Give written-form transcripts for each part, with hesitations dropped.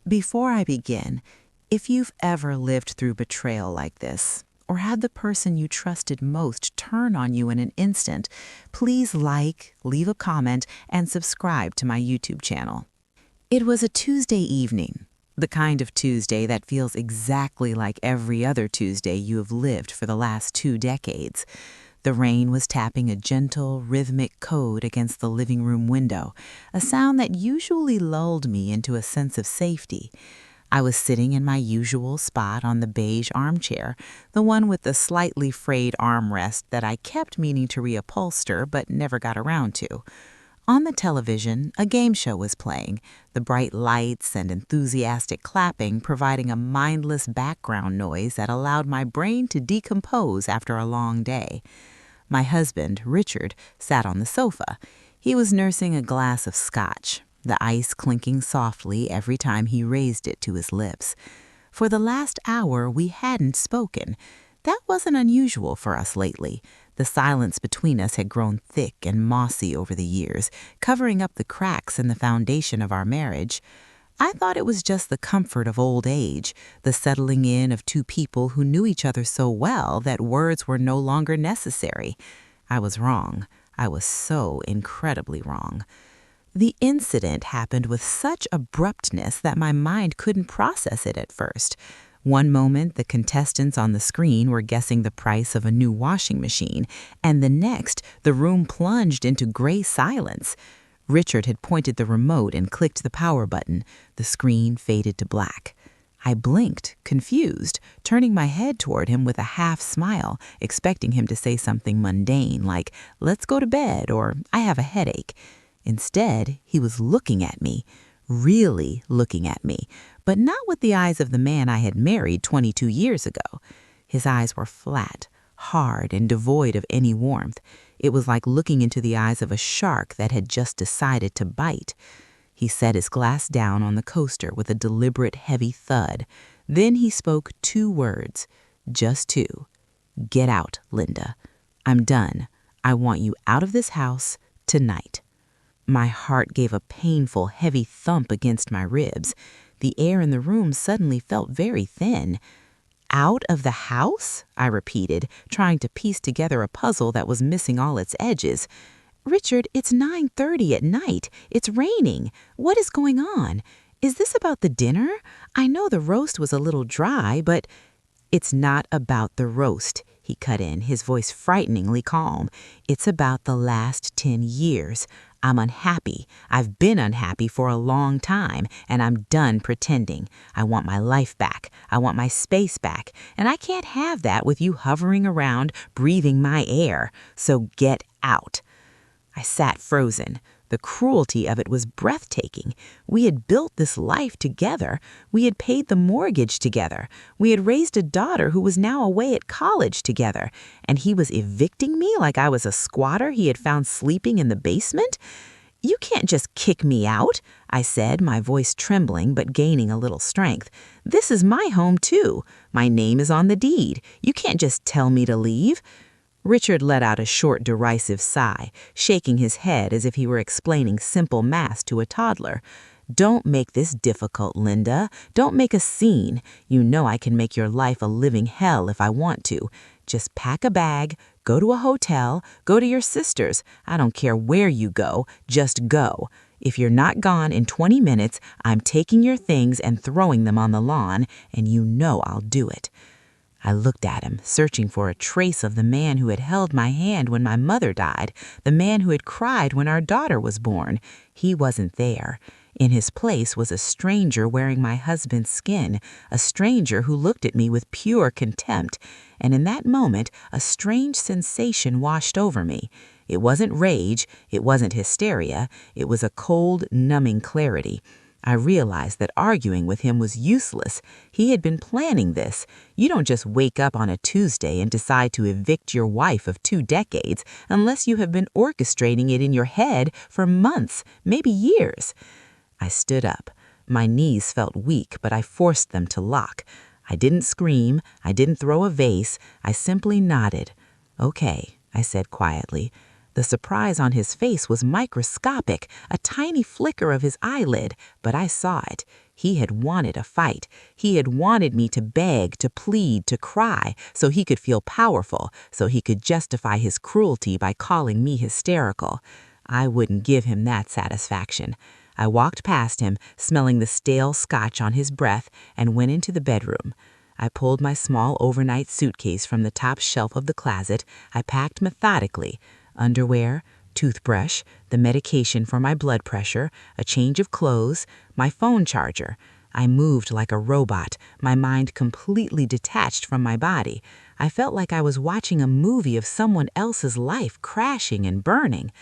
Before I begin, if you've ever lived through betrayal like this, or had the person you trusted most turn on you in an instant, please like, leave a comment, and subscribe to my YouTube channel. It was a Tuesday evening, the kind of Tuesday that feels exactly like every other Tuesday you have lived for the last 2 decades. The rain was tapping a gentle, rhythmic chord against the living room window, a sound that usually lulled me into a sense of safety. I was sitting in my usual spot on the beige armchair, the one with the slightly frayed armrest that I kept meaning to reupholster but never got around to. On the television, a game show was playing, the bright lights and enthusiastic clapping providing a mindless background noise that allowed my brain to decompose after a long day. My husband, Richard, sat on the sofa. He was nursing a glass of scotch, the ice clinking softly every time he raised it to his lips. For the last hour, we hadn't spoken. That wasn't unusual for us lately. The silence between us had grown thick and mossy over the years, covering up the cracks in the foundation of our marriage. I thought it was just the comfort of old age, the settling in of two people who knew each other so well that words were no longer necessary. I was wrong. I was so incredibly wrong. The incident happened with such abruptness that my mind couldn't process it at first. One moment, the contestants on the screen were guessing the price of a new washing machine, and the next, the room plunged into gray silence. Richard had pointed the remote and clicked the power button. The screen faded to black. I blinked, confused, turning my head toward him with a half smile, expecting him to say something mundane like, "Let's go to bed," or "I have a headache." Instead, he was looking at me, really looking at me, but not with the eyes of the man I had married 22 years ago. His eyes were flat, hard, and devoid of any warmth. It was like looking into the eyes of a shark that had just decided to bite. He set his glass down on the coaster with a deliberate heavy thud. Then he spoke 2 words, just 2. "Get out, Linda. I'm done. I want you out of this house tonight." My heart gave a painful, heavy thump against my ribs. The air in the room suddenly felt very thin. "Out of the house?" I repeated, trying to piece together a puzzle that was missing all its edges. "Richard, it's 9:30 at night. It's raining. What is going on? Is this about the dinner? I know the roast was a little dry, but—" "It's not about the roast," he cut in, his voice frighteningly calm. "It's about the last 10 years. I'm unhappy. I've been unhappy for a long time, and I'm done pretending. I want my life back. I want my space back, and I can't have that with you hovering around, breathing my air. So get out." I sat frozen. The cruelty of it was breathtaking. We had built this life together. We had paid the mortgage together. We had raised a daughter who was now away at college together. And he was evicting me like I was a squatter he had found sleeping in the basement? "You can't just kick me out," I said, my voice trembling but gaining a little strength. "This is my home too. My name is on the deed. You can't just tell me to leave." Richard let out a short, derisive sigh, shaking his head as if he were explaining simple math to a toddler. "Don't make this difficult, Linda. Don't make a scene. You know I can make your life a living hell if I want to. Just pack a bag, go to a hotel, go to your sister's. I don't care where you go, just go. If you're not gone in 20 minutes, I'm taking your things and throwing them on the lawn, and you know I'll do it." I looked at him, searching for a trace of the man who had held my hand when my mother died, the man who had cried when our daughter was born. He wasn't there. In his place was a stranger wearing my husband's skin, a stranger who looked at me with pure contempt. And in that moment, a strange sensation washed over me. It wasn't rage, it wasn't hysteria, it was a cold, numbing clarity. I realized that arguing with him was useless. He had been planning this. You don't just wake up on a Tuesday and decide to evict your wife of 2 decades unless you have been orchestrating it in your head for months, maybe years. I stood up. My knees felt weak, but I forced them to lock. I didn't scream. I didn't throw a vase. I simply nodded. "Okay," I said quietly. The surprise on his face was microscopic, a tiny flicker of his eyelid, but I saw it. He had wanted a fight. He had wanted me to beg, to plead, to cry, so he could feel powerful, so he could justify his cruelty by calling me hysterical. I wouldn't give him that satisfaction. I walked past him, smelling the stale scotch on his breath, and went into the bedroom. I pulled my small overnight suitcase from the top shelf of the closet. I packed methodically. Underwear, toothbrush, the medication for my blood pressure, a change of clothes, my phone charger. I moved like a robot, my mind completely detached from my body. I felt like I was watching a movie of someone else's life crashing and burning.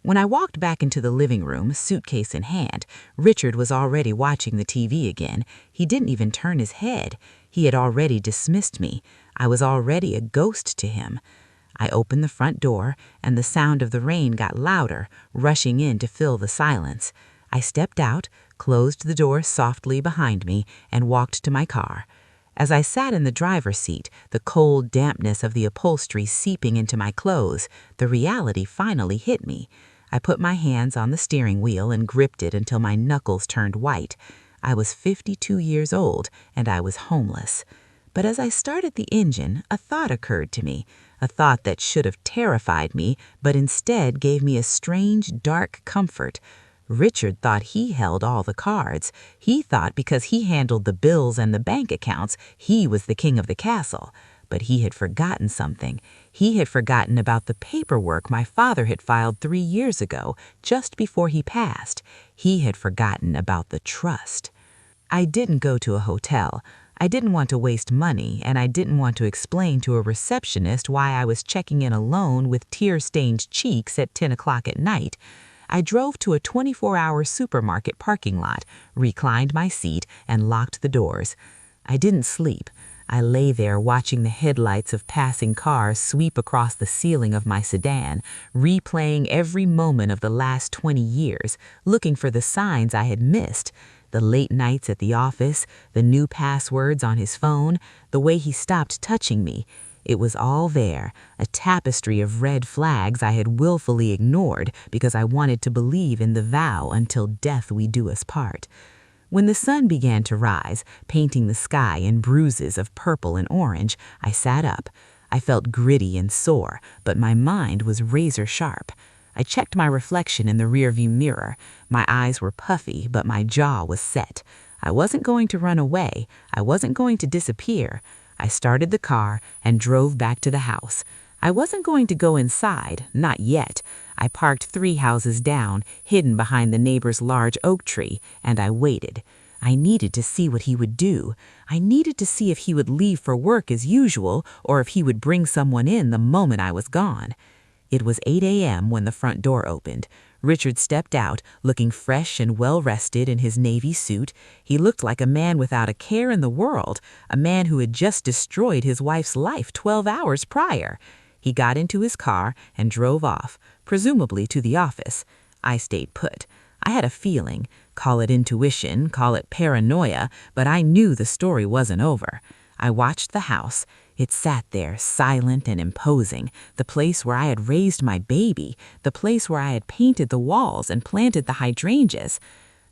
When I walked back into the living room, suitcase in hand, Richard was already watching the TV again. He didn't even turn his head. He had already dismissed me. I was already a ghost to him. I opened the front door, and the sound of the rain got louder, rushing in to fill the silence. I stepped out, closed the door softly behind me, and walked to my car. As I sat in the driver's seat, the cold dampness of the upholstery seeping into my clothes, the reality finally hit me. I put my hands on the steering wheel and gripped it until my knuckles turned white. I was 52 years old, and I was homeless. But as I started the engine, a thought occurred to me, a thought that should have terrified me, but instead gave me a strange, dark comfort. Richard thought he held all the cards. He thought because he handled the bills and the bank accounts, he was the king of the castle. But he had forgotten something. He had forgotten about the paperwork my father had filed 3 years ago, just before he passed. He had forgotten about the trust. I didn't go to a hotel. I didn't want to waste money, and I didn't want to explain to a receptionist why I was checking in alone with tear-stained cheeks at 10 o'clock at night. I drove to a 24-hour supermarket parking lot, reclined my seat, and locked the doors. I didn't sleep. I lay there watching the headlights of passing cars sweep across the ceiling of my sedan, replaying every moment of the last 20 years, looking for the signs I had missed. The late nights at the office, the new passwords on his phone, the way he stopped touching me. It was all there, a tapestry of red flags I had willfully ignored because I wanted to believe in the vow until death we do us part. When the sun began to rise, painting the sky in bruises of purple and orange, I sat up. I felt gritty and sore, but my mind was razor sharp. I checked my reflection in the rearview mirror. My eyes were puffy, but my jaw was set. I wasn't going to run away. I wasn't going to disappear. I started the car and drove back to the house. I wasn't going to go inside, not yet. I parked 3 houses down, hidden behind the neighbor's large oak tree, and I waited. I needed to see what he would do. I needed to see if he would leave for work as usual or if he would bring someone in the moment I was gone. It was 8 a.m. when the front door opened. Richard stepped out, looking fresh and well-rested in his navy suit. He looked like a man without a care in the world, a man who had just destroyed his wife's life 12 hours prior. He got into his car and drove off, presumably to the office. I stayed put. I had a feeling, call it intuition, call it paranoia, but I knew the story wasn't over. I watched the house. It sat there, silent and imposing, the place where I had raised my baby, the place where I had painted the walls and planted the hydrangeas.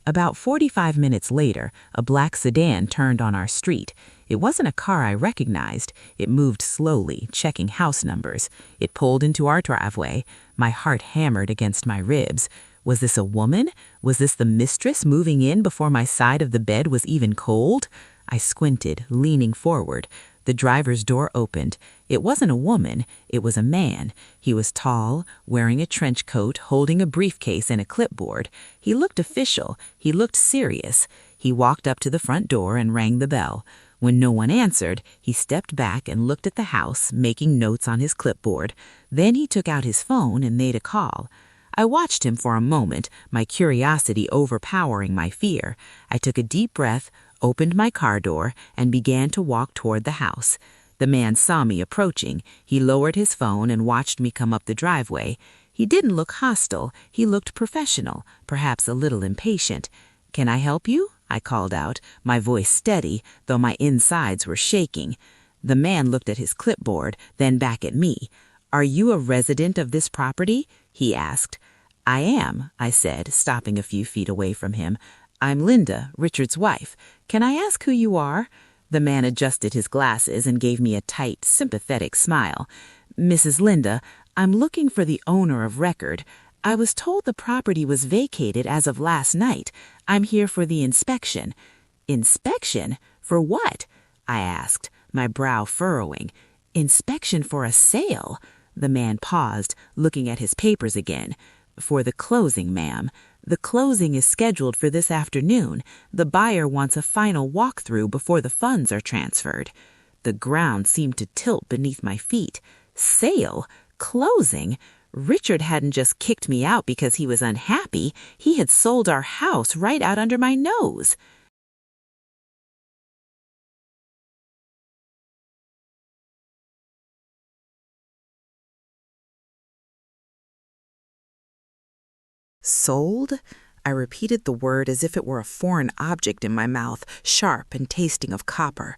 About 45 minutes later, a black sedan turned on our street. It wasn't a car I recognized. It moved slowly, checking house numbers. It pulled into our driveway. My heart hammered against my ribs. Was this a woman? Was this the mistress moving in before my side of the bed was even cold? I squinted, leaning forward. The driver's door opened. It wasn't a woman, it was a man. He was tall, wearing a trench coat, holding a briefcase and a clipboard. He looked official. He looked serious. He walked up to the front door and rang the bell. When no one answered, he stepped back and looked at the house, making notes on his clipboard. Then he took out his phone and made a call. I watched him for a moment, my curiosity overpowering my fear. I took a deep breath, opened my car door, and began to walk toward the house. The man saw me approaching. He lowered his phone and watched me come up the driveway. He didn't look hostile. He looked professional, perhaps a little impatient. "Can I help you?" I called out, my voice steady, though my insides were shaking. The man looked at his clipboard, then back at me. "Are you a resident of this property?" he asked. "I am," I said, stopping a few feet away from him. I'm Linda, Richard's wife. Can I ask who you are?" The man adjusted his glasses and gave me a tight, sympathetic smile. "Mrs. Linda, I'm looking for the owner of record. I was told the property was vacated as of last night. I'm here for the inspection." "Inspection? For what?" I asked, my brow furrowing. "Inspection for a sale." The man paused, looking at his papers again. "For the closing, ma'am. The closing is scheduled for this afternoon. The buyer wants a final walkthrough before the funds are transferred." The ground seemed to tilt beneath my feet. Sale? Closing? Richard hadn't just kicked me out because he was unhappy. He had sold our house right out under my nose. Sold? I repeated the word as if it were a foreign object in my mouth, sharp and tasting of copper.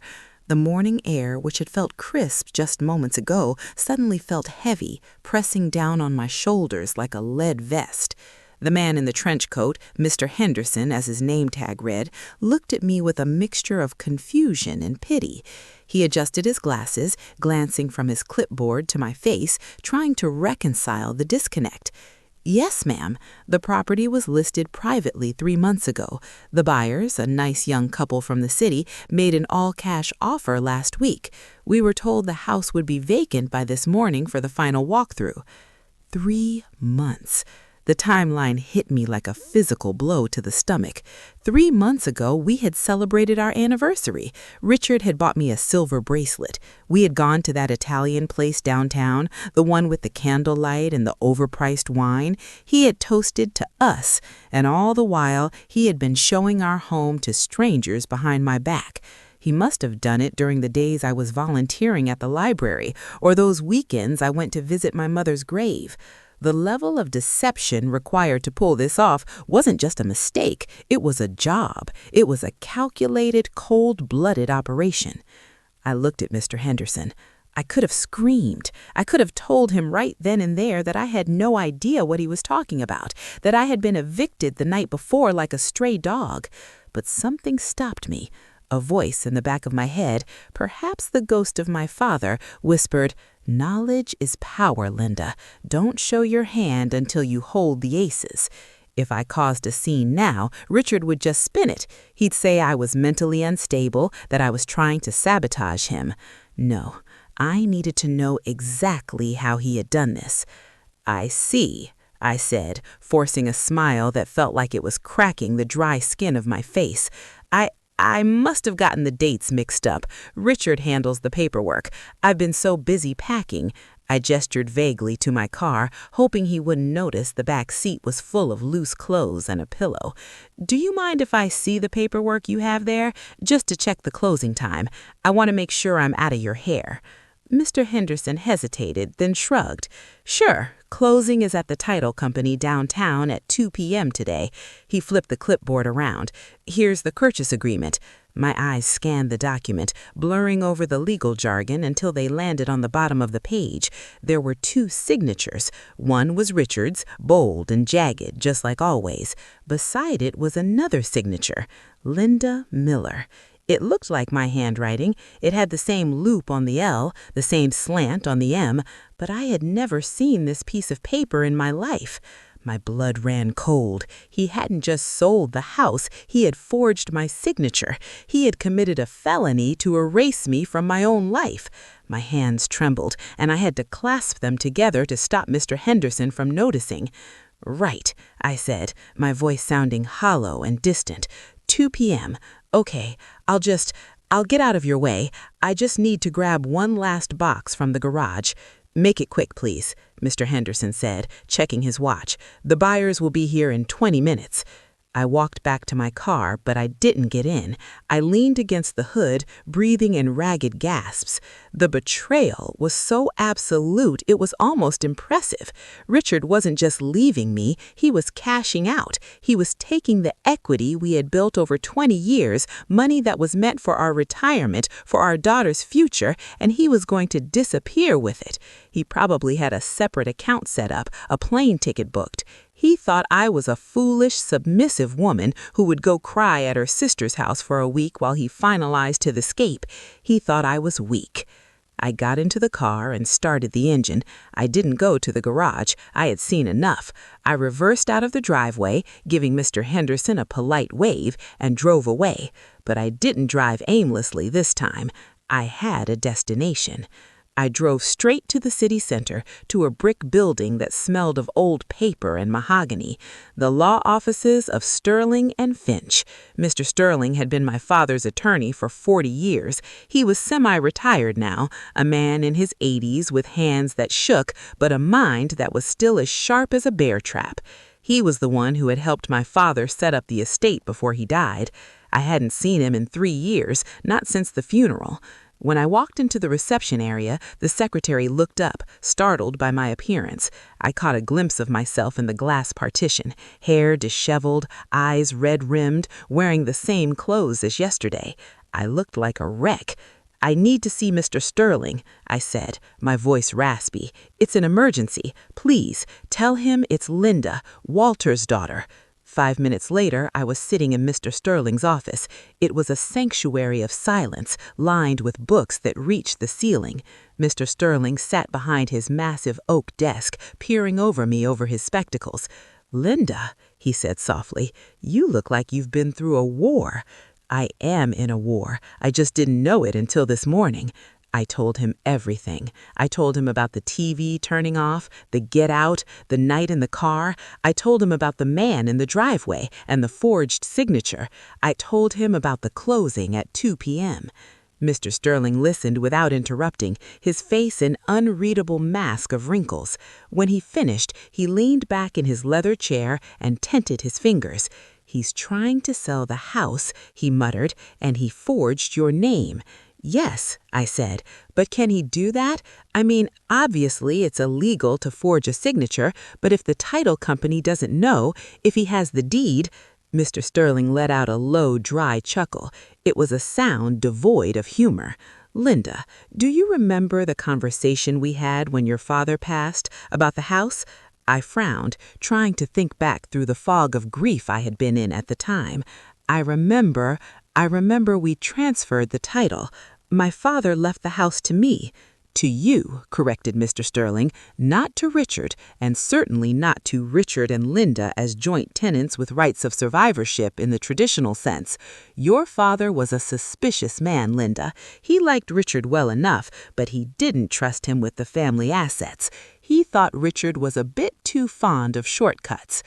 The morning air, which had felt crisp just moments ago, suddenly felt heavy, pressing down on my shoulders like a lead vest. The man in the trench coat, Mr. Henderson, as his name tag read, looked at me with a mixture of confusion and pity. He adjusted his glasses, glancing from his clipboard to my face, trying to reconcile the disconnect. "Yes, ma'am. The property was listed privately 3 months ago. The buyers, a nice young couple from the city, made an all-cash offer last week. We were told the house would be vacant by this morning for the final walkthrough." 3 months. The timeline hit me like a physical blow to the stomach. 3 months ago, we had celebrated our anniversary. Richard had bought me a silver bracelet. We had gone to that Italian place downtown, the one with the candlelight and the overpriced wine. He had toasted to us, and all the while, he had been showing our home to strangers behind my back. He must have done it during the days I was volunteering at the library, or those weekends I went to visit my mother's grave. The level of deception required to pull this off wasn't just a mistake. It was a job. It was a calculated, cold-blooded operation. I looked at Mr. Henderson. I could have screamed. I could have told him right then and there that I had no idea what he was talking about, that I had been evicted the night before like a stray dog. But something stopped me. A voice in the back of my head, perhaps the ghost of my father, whispered, "Knowledge is power, Linda. Don't show your hand until you hold the aces." If I caused a scene now, Richard would just spin it. He'd say I was mentally unstable, that I was trying to sabotage him. No, I needed to know exactly how he had done this. "I see," I said, forcing a smile that felt like it was cracking the dry skin of my face. I must have gotten the dates mixed up. Richard handles the paperwork. I've been so busy packing." I gestured vaguely to my car, hoping he wouldn't notice the back seat was full of loose clothes and a pillow. "Do you mind if I see the paperwork you have there, just to check the closing time? I want to make sure I'm out of your hair." Mr. Henderson hesitated, then shrugged. "Sure, closing is at the title company downtown at 2 p.m. today." He flipped the clipboard around. "Here's the purchase agreement." My eyes scanned the document, blurring over the legal jargon until they landed on the bottom of the page. There were 2 signatures. One was Richard's, bold and jagged, just like always. Beside it was another signature, Linda Miller. It looked like my handwriting. It had the same loop on the L, the same slant on the M, but I had never seen this piece of paper in my life. My blood ran cold. He hadn't just sold the house, he had forged my signature. He had committed a felony to erase me from my own life. My hands trembled, and I had to clasp them together to stop Mr. Henderson from noticing. "Right," I said, my voice sounding hollow and distant. 2 p.m. Okay, I'll get out of your way. I just need to grab one last box from the garage. "Make it quick, please," Mr. Henderson said, checking his watch. "The buyers will be here in 20 minutes. I walked back to my car, but I didn't get in. I leaned against the hood, breathing in ragged gasps. The betrayal was so absolute it was almost impressive. Richard wasn't just leaving me, he was cashing out. He was taking the equity we had built over 20 years, money that was meant for our retirement, for our daughter's future, and he was going to disappear with it. He probably had a separate account set up, a plane ticket booked. He thought I was a foolish, submissive woman who would go cry at her sister's house for a week while he finalized his escape. He thought I was weak. I got into the car and started the engine. I didn't go to the garage. I had seen enough. I reversed out of the driveway, giving Mr. Henderson a polite wave, and drove away. But I didn't drive aimlessly this time. I had a destination. I drove straight to the city center, to a brick building that smelled of old paper and mahogany, the law offices of Sterling and Finch. Mr. Sterling had been my father's attorney for 40 years. He was semi-retired now, a man in his 80s with hands that shook, but a mind that was still as sharp as a bear trap. He was the one who had helped my father set up the estate before he died. I hadn't seen him in 3 years, not since the funeral. When I walked into the reception area, the secretary looked up, startled by my appearance. I caught a glimpse of myself in the glass partition, hair disheveled, eyes red-rimmed, wearing the same clothes as yesterday. I looked like a wreck. "I need to see Mr. Sterling," I said, my voice raspy. "It's an emergency. Please, tell him it's Linda, Walter's daughter." 5 minutes later, I was sitting in Mr. Sterling's office. It was a sanctuary of silence, lined with books that reached the ceiling. Mr. Sterling sat behind his massive oak desk, peering over me over his spectacles. "Linda," he said softly, "you look like you've been through a war." "I am in a war. I just didn't know it until this morning." I told him everything. I told him about the TV turning off, the get out, the night in the car. I told him about the man in the driveway and the forged signature. I told him about the closing at 2 p.m. Mr. Sterling listened without interrupting, his face an unreadable mask of wrinkles. When he finished, he leaned back in his leather chair and tented his fingers. "He's trying to sell the house," he muttered, "and he forged your name." "Yes," I said, "but can he do that? I mean, obviously it's illegal to forge a signature, but if the title company doesn't know, if he has the deed—" Mr. Sterling let out a low, dry chuckle. It was a sound devoid of humor. "Linda, do you remember the conversation we had when your father passed about the house?" I frowned, trying to think back through the fog of grief I had been in at the time. I remember we transferred the title. My father left the house to me." "To you," corrected Mr. Sterling, "not to Richard, and certainly not to Richard and Linda as joint tenants with rights of survivorship in the traditional sense. Your father was a suspicious man, Linda. He liked Richard well enough, but he didn't trust him with the family assets. He thought Richard was a bit too fond of shortcuts."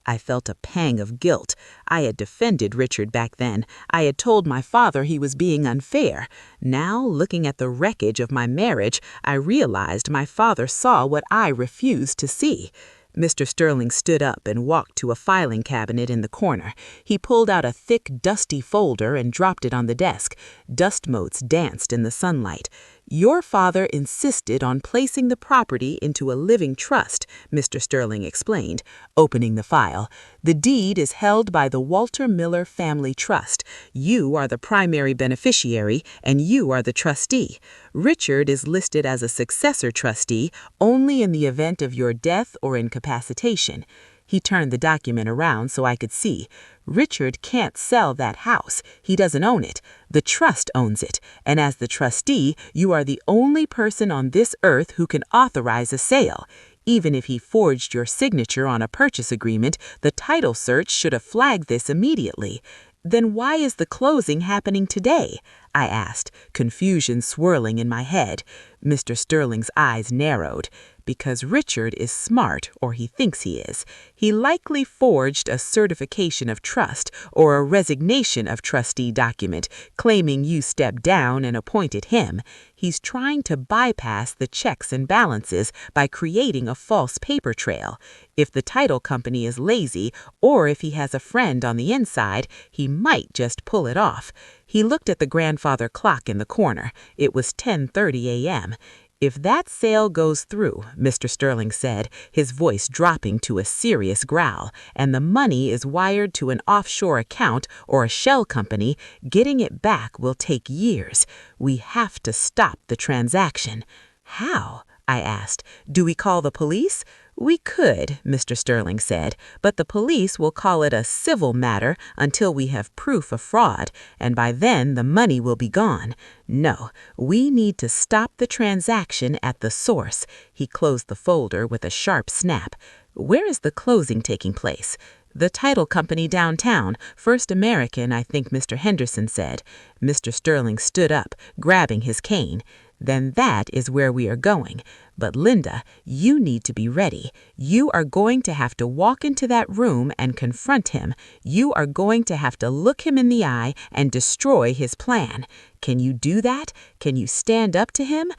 I felt a pang of guilt. I had defended Richard back then. I had told my father he was being unfair. Now, looking at the wreckage of my marriage, I realized my father saw what I refused to see. Mr. Sterling stood up and walked to a filing cabinet in the corner. He pulled out a thick, dusty folder and dropped it on the desk. Dust motes danced in the sunlight. "Your father insisted on placing the property into a living trust," Mr. Sterling explained, opening the file. "The deed is held by the Walter Miller Family Trust. You are the primary beneficiary, and you are the trustee. Richard is listed as a successor trustee only in the event of your death or incapacitation." He turned the document around so I could see. "Richard can't sell that house. He doesn't own it. The trust owns it. And as the trustee, you are the only person on this earth who can authorize a sale. Even if he forged your signature on a purchase agreement, the title search should have flagged this immediately." "Then why is the closing happening today?" I asked, confusion swirling in my head. Mr. Sterling's eyes narrowed. "Because Richard is smart, or he thinks he is. He likely forged a certification of trust or a resignation of trustee document claiming you stepped down and appointed him. He's trying to bypass the checks and balances by creating a false paper trail. If the title company is lazy, or if he has a friend on the inside, he might just pull it off." He looked at the grandfather clock in the corner. It was 10:30 a.m. "If that sale goes through," Mr. Sterling said, his voice dropping to a serious growl, "and the money is wired to an offshore account or a shell company, getting it back will take years. We have to stop the transaction." "How?" I asked. "Do we call the police?" "We could," Mr. Sterling said, "but the police will call it a civil matter until we have proof of fraud, and by then the money will be gone. No, we need to stop the transaction at the source." He closed the folder with a sharp snap. "Where is the closing taking place?" "The title company downtown, First American, I think Mr. Henderson said." Mr. Sterling stood up, grabbing his cane. "Then that is where we are going. But Linda, you need to be ready. You are going to have to walk into that room and confront him. You are going to have to look him in the eye and destroy his plan. Can you do that? Can you stand up to him?"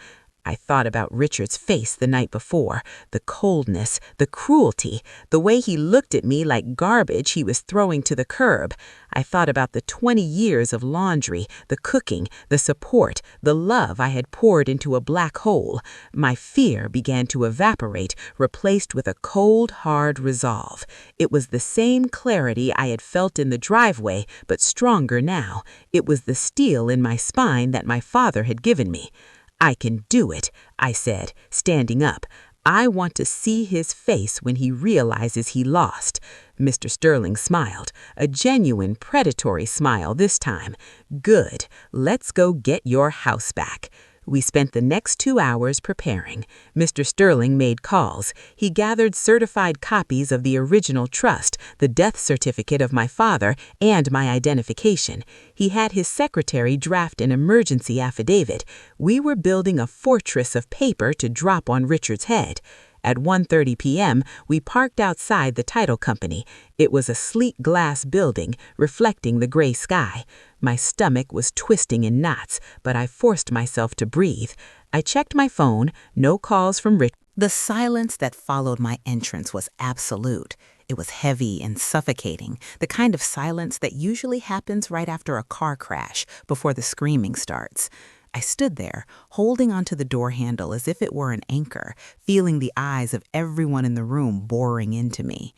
I thought about Richard's face the night before, the coldness, the cruelty, the way he looked at me like garbage he was throwing to the curb. I thought about the 20 years of laundry, the cooking, the support, the love I had poured into a black hole. My fear began to evaporate, replaced with a cold, hard resolve. It was the same clarity I had felt in the driveway, but stronger now. It was the steel in my spine that my father had given me. "I can do it," I said, standing up. "I want to see his face when he realizes he lost." Mr. Sterling smiled, a genuine predatory smile this time. "Good. Let's go get your house back." We spent the next 2 hours preparing. Mr. Sterling made calls. He gathered certified copies of the original trust, the death certificate of my father, and my identification. He had his secretary draft an emergency affidavit. We were building a fortress of paper to drop on Richard's head. At 1:30 p.m., we parked outside the title company. It was a sleek glass building, reflecting the gray sky. My stomach was twisting in knots, but I forced myself to breathe. I checked my phone, no calls from Richard. The silence that followed my entrance was absolute. It was heavy and suffocating, the kind of silence that usually happens right after a car crash, before the screaming starts. I stood there, holding onto the door handle as if it were an anchor, feeling the eyes of everyone in the room boring into me.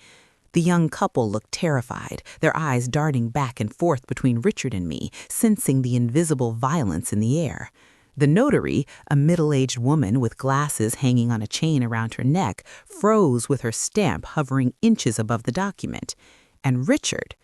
The young couple looked terrified, their eyes darting back and forth between Richard and me, sensing the invisible violence in the air. The notary, a middle-aged woman with glasses hanging on a chain around her neck, froze with her stamp hovering inches above the document. And Richard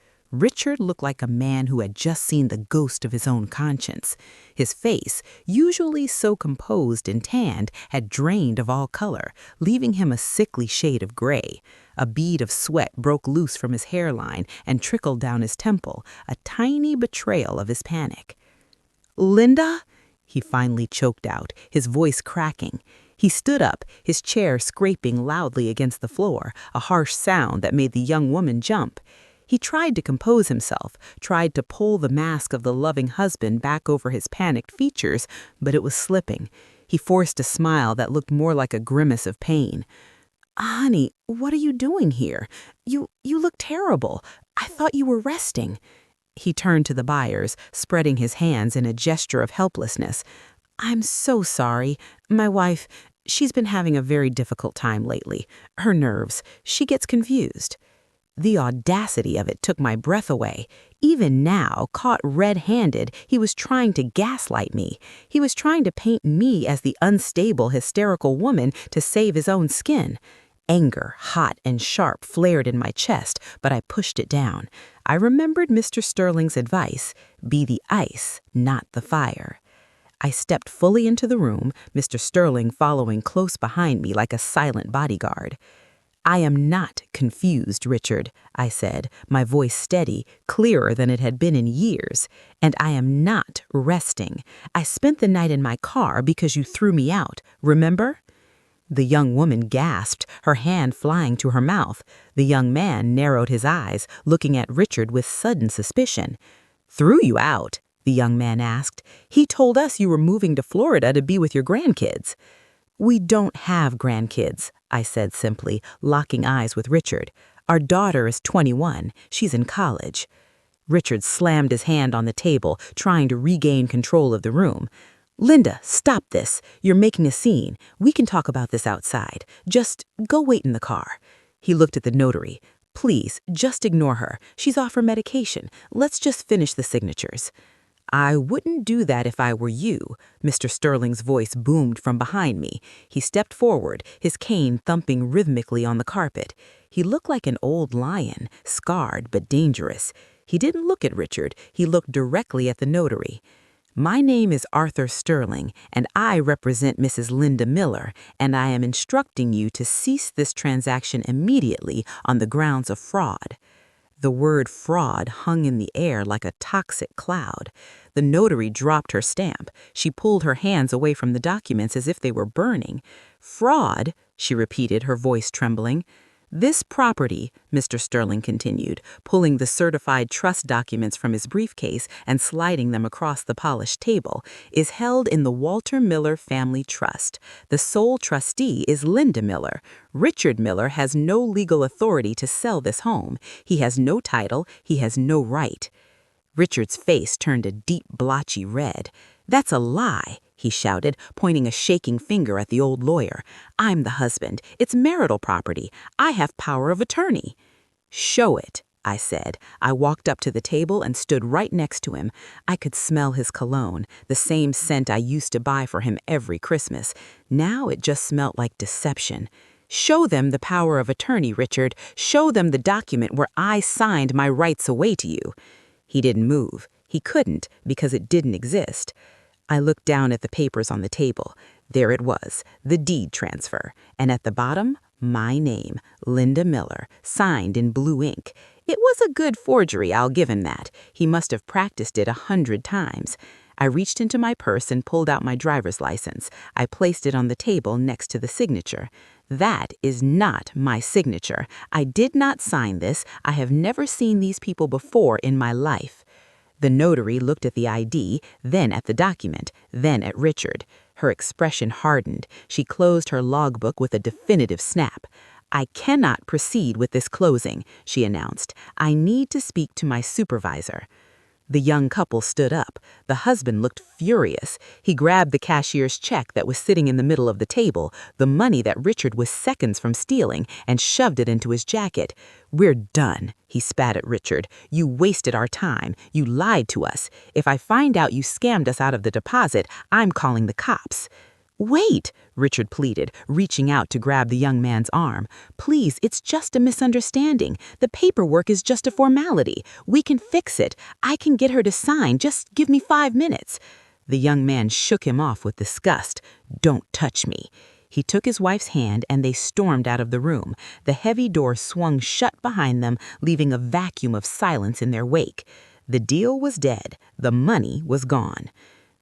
looked like a man who had just seen the ghost of his own conscience. His face, usually so composed and tanned, had drained of all color, leaving him a sickly shade of gray. A bead of sweat broke loose from his hairline and trickled down his temple, a tiny betrayal of his panic. "Linda?" he finally choked out, his voice cracking. He stood up, his chair scraping loudly against the floor, a harsh sound that made the young woman jump. He tried to compose himself, tried to pull the mask of the loving husband back over his panicked features, but it was slipping. He forced a smile that looked more like a grimace of pain. "Honey, what are you doing here? You look terrible. I thought you were resting." He turned to the buyers, spreading his hands in a gesture of helplessness. "I'm so sorry. My wife, she's been having a very difficult time lately. Her nerves, she gets confused." The audacity of it took my breath away. Even now, caught red-handed, he was trying to gaslight me. He was trying to paint me as the unstable, hysterical woman to save his own skin. Anger, hot and sharp, flared in my chest, but I pushed it down. I remembered Mr. Sterling's advice: be the ice, not the fire. I stepped fully into the room, Mr. Sterling following close behind me like a silent bodyguard. "I am not confused, Richard," I said, my voice steady, clearer than it had been in years. "And I am not resting. I spent the night in my car because you threw me out, remember?" The young woman gasped, her hand flying to her mouth. The young man narrowed his eyes, looking at Richard with sudden suspicion. "Threw you out?" the young man asked. "He told us you were moving to Florida to be with your grandkids." "We don't have grandkids," I said simply, locking eyes with Richard. "Our daughter is 21. She's in college." Richard slammed his hand on the table, trying to regain control of the room. "Linda, stop this. You're making a scene. We can talk about this outside. Just go wait in the car." He looked at the notary. "Please, just ignore her. She's off her medication. Let's just finish the signatures." I wouldn't do that if I were you, Mr. Sterling's voice boomed from behind me. He stepped forward, his cane thumping rhythmically on the carpet. He looked like an old lion, scarred but dangerous. He didn't look at Richard, he looked directly at the notary. My name is Arthur Sterling, and I represent Mrs. Linda Miller, and I am instructing you to cease this transaction immediately on the grounds of fraud. The word fraud hung in the air like a toxic cloud. The notary dropped her stamp. She pulled her hands away from the documents as if they were burning. Fraud, she repeated, her voice trembling. This property, Mr. Sterling continued, pulling the certified trust documents from his briefcase and sliding them across the polished table, is held in the Walter Miller Family Trust. The sole trustee is Linda Miller. Richard Miller has no legal authority to sell this home. He has no title. He has no right. Richard's face turned a deep, blotchy red. That's a lie, he shouted, pointing a shaking finger at the old lawyer. I'm the husband. It's marital property. I have power of attorney. Show it, I said. I walked up to the table and stood right next to him. I could smell his cologne, the same scent I used to buy for him every Christmas. Now it just smelt like deception. Show them the power of attorney, Richard. Show them the document where I signed my rights away to you. He didn't move. He couldn't, because it didn't exist. I looked down at the papers on the table. There it was, the deed transfer, and at the bottom, my name, Linda Miller, signed in blue ink. It was a good forgery, I'll give him that. He must have practiced it 100 times. I reached into my purse and pulled out my driver's license. I placed it on the table next to the signature. That is not my signature. I did not sign this. I have never seen these people before in my life. The notary looked at the ID, then at the document, then at Richard. Her expression hardened. She closed her logbook with a definitive snap. I cannot proceed with this closing, she announced. I need to speak to my supervisor. The young couple stood up. The husband looked furious. He grabbed the cashier's check that was sitting in the middle of the table, the money that Richard was seconds from stealing, and shoved it into his jacket. We're done, he spat at Richard. You wasted our time. You lied to us. If I find out you scammed us out of the deposit, I'm calling the cops. Wait, Richard pleaded, reaching out to grab the young man's arm. Please, it's just a misunderstanding. The paperwork is just a formality. We can fix it. I can get her to sign. Just give me 5 minutes. The young man shook him off with disgust. Don't touch me. He took his wife's hand and they stormed out of the room. The heavy door swung shut behind them, leaving a vacuum of silence in their wake. The deal was dead. The money was gone.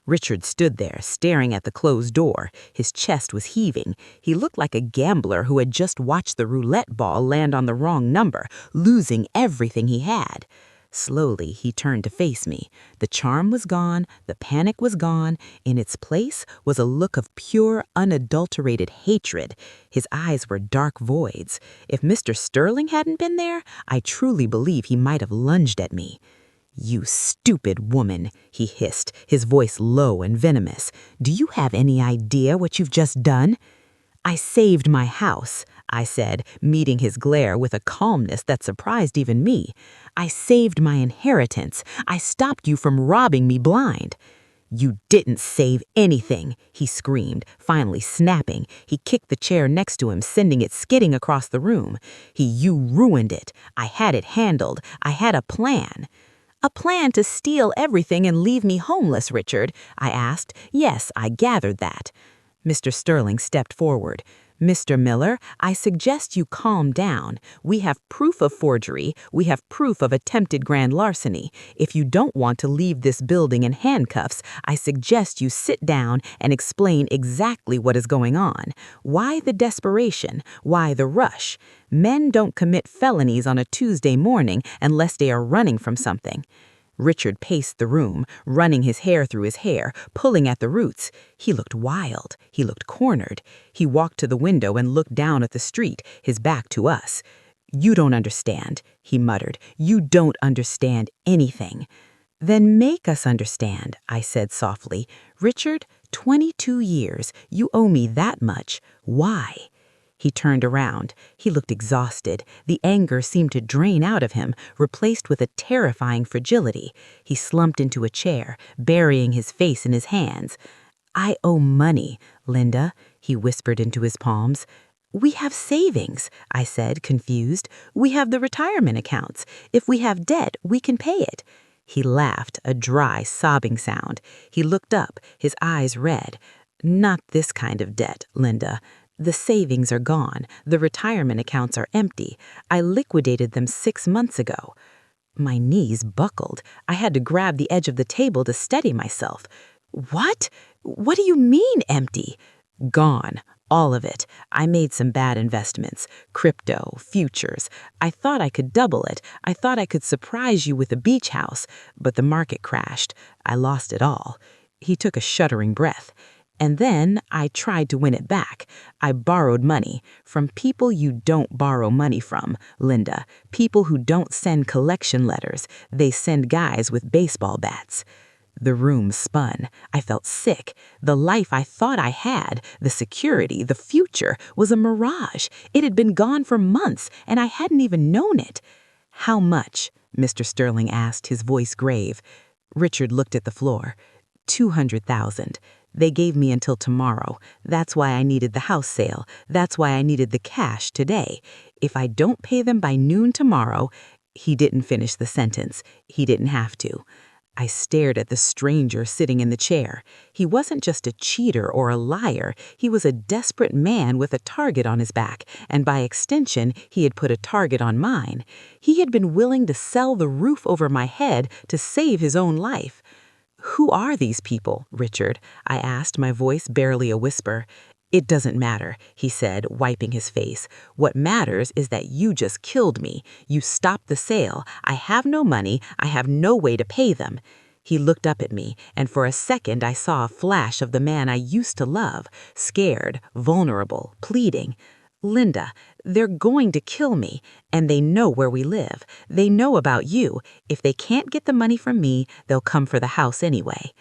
Richard stood there, staring at the closed door. His chest was heaving. He looked like a gambler who had just watched the roulette ball land on the wrong number, losing everything he had. Slowly, he turned to face me. The charm was gone. The panic was gone. In its place was a look of pure, unadulterated hatred. His eyes were dark voids. If Mr. Sterling hadn't been there, I truly believe he might have lunged at me. You stupid woman, he hissed, his voice low and venomous. Do you have any idea what you've just done? I saved my house, I said, meeting his glare with a calmness that surprised even me. I saved my inheritance. I stopped you from robbing me blind. You didn't save anything, he screamed, finally snapping. He kicked the chair next to him, sending it skidding across the room. You ruined it. I had it handled. I had a plan. A plan to steal everything and leave me homeless, Richard, I asked. Yes, I gathered that. Mr. Sterling stepped forward. Mr. Miller, I suggest you calm down. We have proof of forgery. We have proof of attempted grand larceny. If you don't want to leave this building in handcuffs, I suggest you sit down and explain exactly what is going on. Why the desperation? Why the rush? Men don't commit felonies on a Tuesday morning unless they are running from something. Richard paced the room, running his hair through his hair, pulling at the roots. He looked wild. He looked cornered. He walked to the window and looked down at the street, his back to us. You don't understand, he muttered. You don't understand anything. Then make us understand, I said softly. Richard, 22 years. You owe me that much. Why? He turned around. He looked exhausted. The anger seemed to drain out of him, replaced with a terrifying fragility. He slumped into a chair, burying his face in his hands. "I owe money, Linda," he whispered into his palms. "We have savings," I said, confused. "We have the retirement accounts. If we have debt, we can pay it." He laughed, a dry, sobbing sound. He looked up, his eyes red. "Not this kind of debt, Linda. The savings are gone. The retirement accounts are empty. I liquidated them 6 months ago." My knees buckled. I had to grab the edge of the table to steady myself. "What? What do you mean, empty?" "Gone. All of it. I made some bad investments. Crypto, futures. I thought I could double it. I thought I could surprise you with a beach house. But the market crashed. I lost it all." He took a shuddering breath. "And then I tried to win it back. I borrowed money from people you don't borrow money from, Linda. People who don't send collection letters. They send guys with baseball bats." The room spun. I felt sick. The life I thought I had, the security, the future, was a mirage. It had been gone for months, and I hadn't even known it. "How much?" Mr. Sterling asked, his voice grave. Richard looked at the floor. 200,000. They gave me until tomorrow. That's why I needed the house sale. That's why I needed the cash today. If I don't pay them by noon tomorrow—" He didn't finish the sentence. He didn't have to. I stared at the stranger sitting in the chair. He wasn't just a cheater or a liar. He was a desperate man with a target on his back, and by extension, he had put a target on mine. He had been willing to sell the roof over my head to save his own life. "Who are these people, Richard?" I asked, my voice barely a whisper. "It doesn't matter," he said, wiping his face. "What matters is that you just killed me. You stopped the sale. I have no money. I have no way to pay them." He looked up at me, and for a second I saw a flash of the man I used to love, scared, vulnerable, pleading. "Linda, they're going to kill me, and they know where we live. They know about you. If they can't get the money from me, they'll come for the house anyway."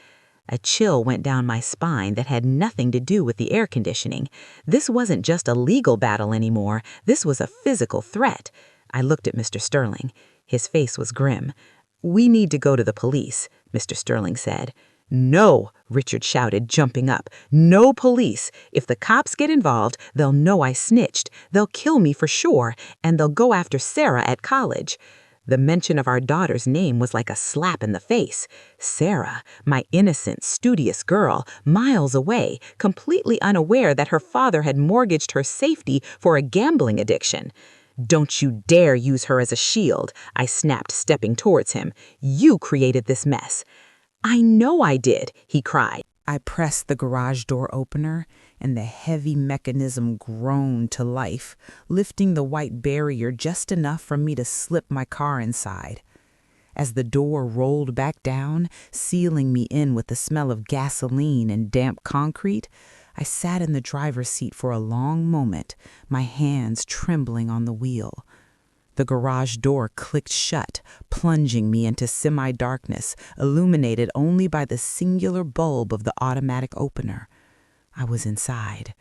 A chill went down my spine that had nothing to do with the air conditioning. This wasn't just a legal battle anymore. This was a physical threat. I looked at Mr. Sterling. His face was grim. "We need to go to the police," Mr. Sterling said. "No," Richard shouted, jumping up. "No police. If the cops get involved, they'll know I snitched. They'll kill me for sure, and they'll go after Sarah at college." The mention of our daughter's name was like a slap in the face. Sarah, my innocent, studious girl, miles away, completely unaware that her father had mortgaged her safety for a gambling addiction. "Don't you dare use her as a shield," I snapped, stepping towards him. "You created this mess." "I know I did," he cried. I pressed the garage door opener, and the heavy mechanism groaned to life, lifting the white barrier just enough for me to slip my car inside. As the door rolled back down, sealing me in with the smell of gasoline and damp concrete, I sat in the driver's seat for a long moment, my hands trembling on the wheel. The garage door clicked shut, plunging me into semi-darkness, illuminated only by the singular bulb of the automatic opener. I was inside.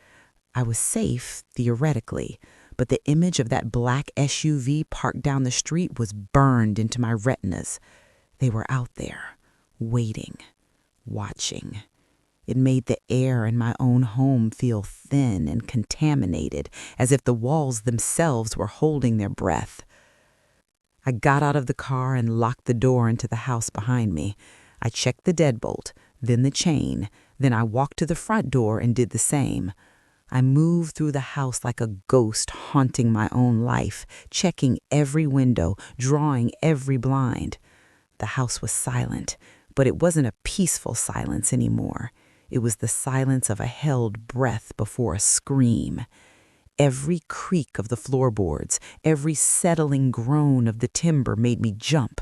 I was safe, theoretically, but the image of that black SUV parked down the street was burned into my retinas. They were out there, waiting, watching. It made the air in my own home feel thin and contaminated, as if the walls themselves were holding their breath. I got out of the car and locked the door into the house behind me. I checked the deadbolt, then the chain, then I walked to the front door and did the same. I moved through the house like a ghost haunting my own life, checking every window, drawing every blind. The house was silent, but it wasn't a peaceful silence anymore. It was the silence of a held breath before a scream. Every creak of the floorboards, every settling groan of the timber made me jump.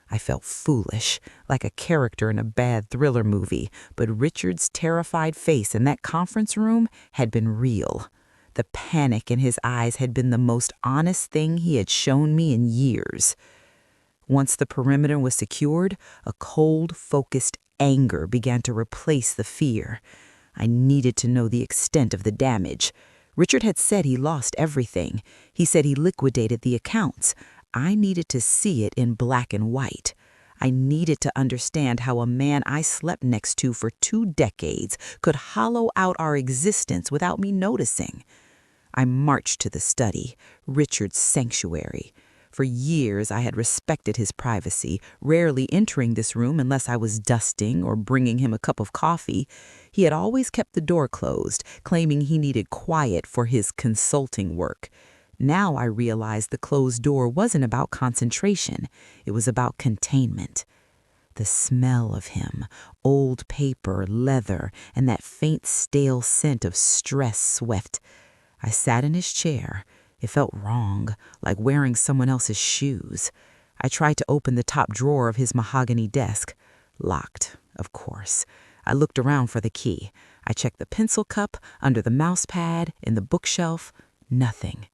I felt foolish, like a character in a bad thriller movie, but Richard's terrified face in that conference room had been real. The panic in his eyes had been the most honest thing he had shown me in years. Once the perimeter was secured, a cold, focused anger began to replace the fear. I needed to know the extent of the damage. Richard had said he lost everything. He said he liquidated the accounts. I needed to see it in black and white. I needed to understand how a man I slept next to for 2 decades could hollow out our existence without me noticing. I marched to the study, Richard's sanctuary. For years, I had respected his privacy, rarely entering this room unless I was dusting or bringing him a cup of coffee. He had always kept the door closed, claiming he needed quiet for his consulting work. Now I realized the closed door wasn't about concentration. It was about containment. The smell of him, old paper, leather, and that faint stale scent of stress swept. I sat in his chair. It felt wrong, like wearing someone else's shoes. I tried to open the top drawer of his mahogany desk. Locked, of course. I looked around for the key. I checked the pencil cup, under the mouse pad, in the bookshelf. Nothing.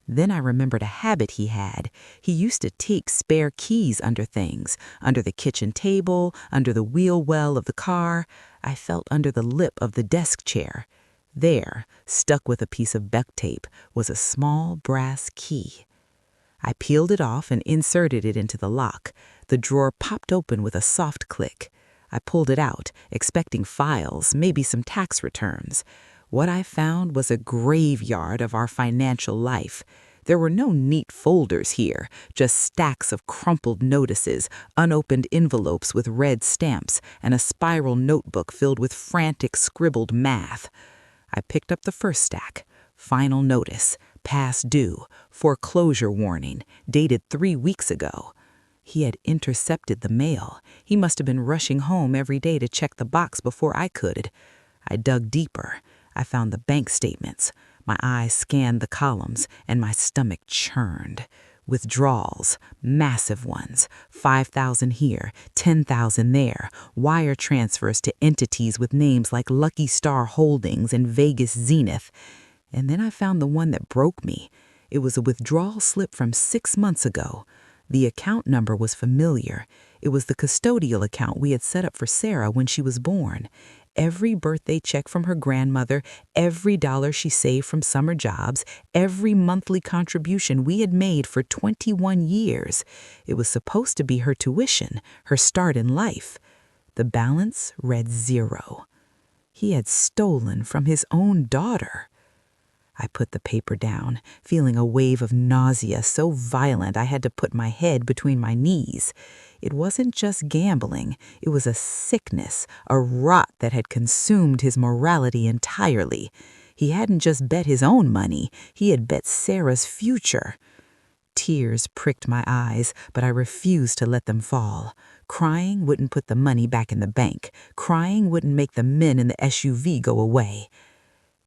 Then I remembered a habit he had. He used to take spare keys under things, under the kitchen table, under the wheel well of the car. I felt under the lip of the desk chair. There, stuck with a piece of duct tape, was a small brass key. I peeled it off and inserted it into the lock. The drawer popped open with a soft click. I pulled it out, expecting files, maybe some tax returns. What I found was a graveyard of our financial life. There were no neat folders here, just stacks of crumpled notices, unopened envelopes with red stamps, and a spiral notebook filled with frantic scribbled math. I picked up the first stack. Final notice, past due, foreclosure warning, dated 3 weeks ago. He had intercepted the mail. He must have been rushing home every day to check the box before I could. I dug deeper. I found the bank statements. My eyes scanned the columns, and my stomach churned. Withdrawals, massive ones, 5,000 here, 10,000 there, wire transfers to entities with names like Lucky Star Holdings and Vegas Zenith. And then I found the one that broke me. It was a withdrawal slip from 6 months ago. The account number was familiar. It was the custodial account we had set up for Sarah when she was born. Every birthday check from her grandmother, every dollar she saved from summer jobs, every monthly contribution we had made for 21 years. It was supposed to be her tuition, her start in life. The balance read 0. He had stolen from his own daughter. I put the paper down, feeling a wave of nausea so violent I had to put my head between my knees. It wasn't just gambling. It was a sickness, a rot that had consumed his morality entirely. He hadn't just bet his own money. He had bet Sarah's future. Tears pricked my eyes, but I refused to let them fall. Crying wouldn't put the money back in the bank. Crying wouldn't make the men in the SUV go away.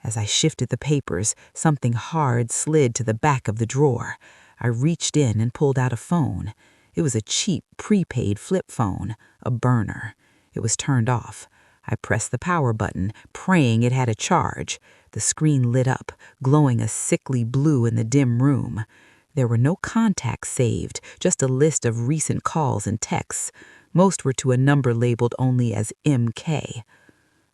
As I shifted the papers, something hard slid to the back of the drawer. I reached in and pulled out a phone. It was a cheap, prepaid flip phone, a burner. It was turned off. I pressed the power button, praying it had a charge. The screen lit up, glowing a sickly blue in the dim room. There were no contacts saved, just a list of recent calls and texts. Most were to a number labeled only as MK.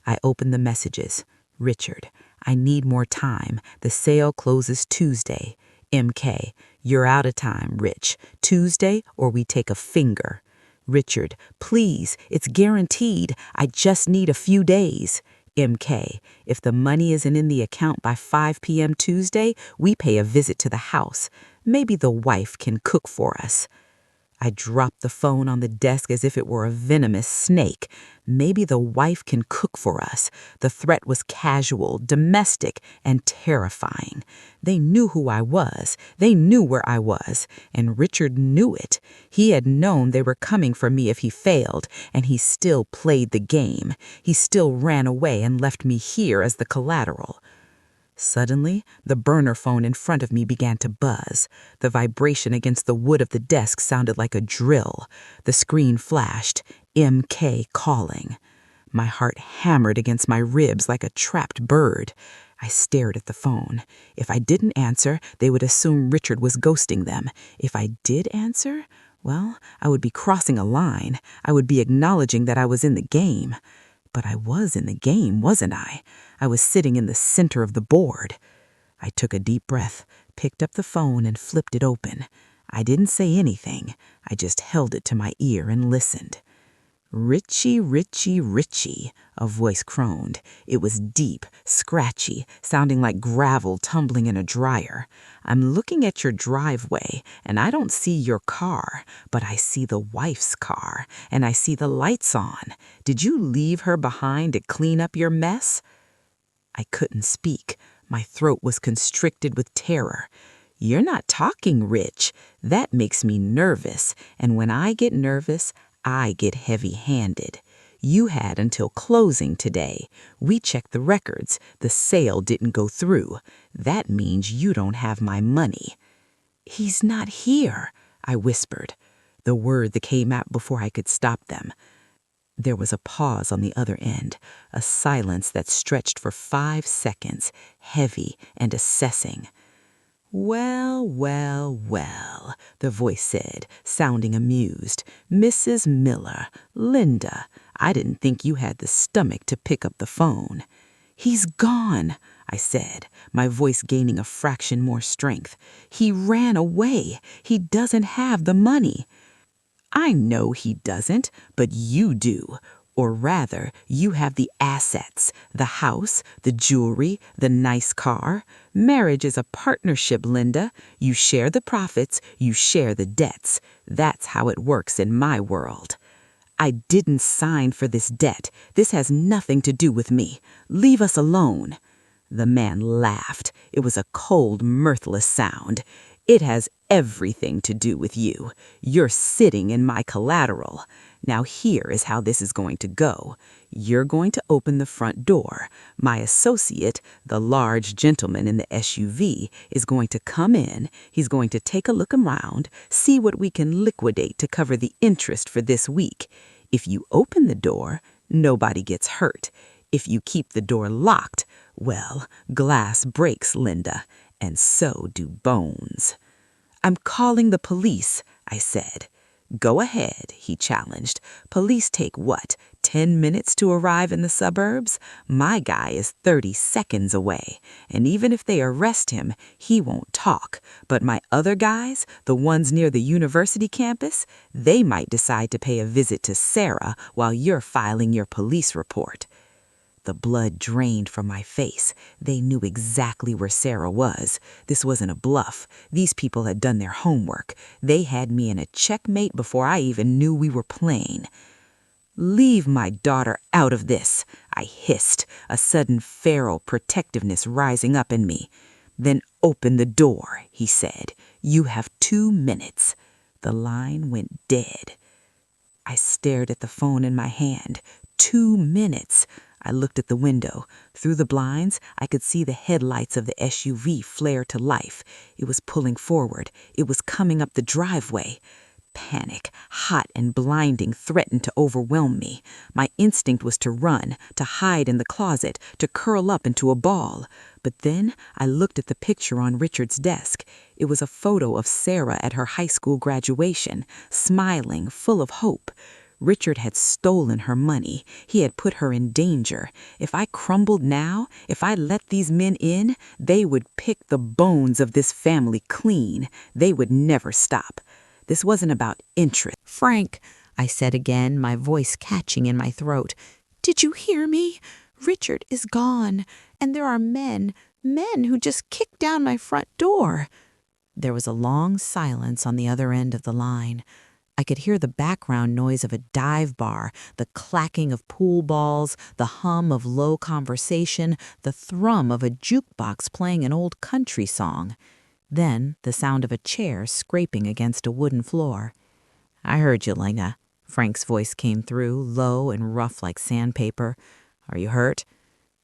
I opened the messages. Richard, I need more time. The sale closes Tuesday. MK, you're out of time, Rich. Tuesday or we take a finger. Richard, please, it's guaranteed. I just need a few days. MK, if the money isn't in the account by 5 p.m. Tuesday, we pay a visit to the house. Maybe the wife can cook for us. I dropped the phone on the desk as if it were a venomous snake. Maybe the wife can cook for us. The threat was casual, domestic, and terrifying. They knew who I was. They knew where I was. And Richard knew it. He had known they were coming for me if he failed, and he still played the game. He still ran away and left me here as the collateral. Suddenly, the burner phone in front of me began to buzz. The vibration against the wood of the desk sounded like a drill. The screen flashed, MK calling. My heart hammered against my ribs like a trapped bird. I stared at the phone. If I didn't answer, they would assume Richard was ghosting them. If I did answer, well, I would be crossing a line. I would be acknowledging that I was in the game. But I was in the game, wasn't I? I was sitting in the center of the board. I took a deep breath, picked up the phone, and flipped it open. I didn't say anything. I just held it to my ear and listened. "Richie, Richie, Richie," a voice crooned. It was deep, scratchy, sounding like gravel tumbling in a dryer. "I'm looking at your driveway, and I don't see your car, but I see the wife's car, and I see the lights on. Did you leave her behind to clean up your mess?" I couldn't speak. My throat was constricted with terror. "You're not talking, Rich. That makes me nervous, and when I get nervous, I get heavy-handed. You had until closing today. We checked the records. The sale didn't go through. That means you don't have my money." "He's not here," I whispered, the word that came out before I could stop them. There was a pause on the other end, a silence that stretched for 5 seconds, heavy and assessing. "Well, well, well," the voice said, sounding amused. "Mrs. Miller, Linda, I didn't think you had the stomach to pick up the phone." "He's gone," I said, my voice gaining a fraction more strength. "He ran away. He doesn't have the money." "I know he doesn't, but you do. Or rather, you have the assets, the house, the jewelry, the nice car. Marriage is a partnership, Linda. You share the profits, you share the debts. That's how it works in my world." "I didn't sign for this debt. This has nothing to do with me. Leave us alone." The man laughed. It was a cold, mirthless sound. "It has everything to do with you. You're sitting in my collateral. Now here is how this is going to go. You're going to open the front door. My associate, the large gentleman in the SUV, is going to come in. He's going to take a look around, see what we can liquidate to cover the interest for this week. If you open the door, nobody gets hurt. If you keep the door locked, well, glass breaks, Linda, and so do bones." "I'm calling the police," I said. "Go ahead," he challenged. "Police take what, 10 minutes to arrive in the suburbs? My guy is 30 seconds away, and even if they arrest him, he won't talk. But my other guys, the ones near the university campus, they might decide to pay a visit to Sarah while you're filing your police report." The blood drained from my face. They knew exactly where Sarah was. This wasn't a bluff. These people had done their homework. They had me in a checkmate before I even knew we were playing. "Leave my daughter out of this," I hissed, a sudden feral protectiveness rising up in me. "Then open the door," he said. "You have 2 minutes." The line went dead. I stared at the phone in my hand. 2 minutes. I looked at the window. Through the blinds, I could see the headlights of the SUV flare to life. It was pulling forward. It was coming up the driveway. Panic, hot and blinding, threatened to overwhelm me. My instinct was to run, to hide in the closet, to curl up into a ball. But then I looked at the picture on Richard's desk. It was a photo of Sarah at her high school graduation, smiling, full of hope. Richard had stolen her money. He had put her in danger. If I crumbled now, if I let these men in, they would pick the bones of this family clean. They would never stop. This wasn't about interest. "Frank," I said again, my voice catching in my throat, "did you hear me? Richard is gone, and there are men who just kicked down my front door." There was a long silence on the other end of the line. I could hear the background noise of a dive bar, the clacking of pool balls, the hum of low conversation, the thrum of a jukebox playing an old country song. Then the sound of a chair scraping against a wooden floor. "I heard you, Linda." Frank's voice came through, low and rough like sandpaper. "Are you hurt?"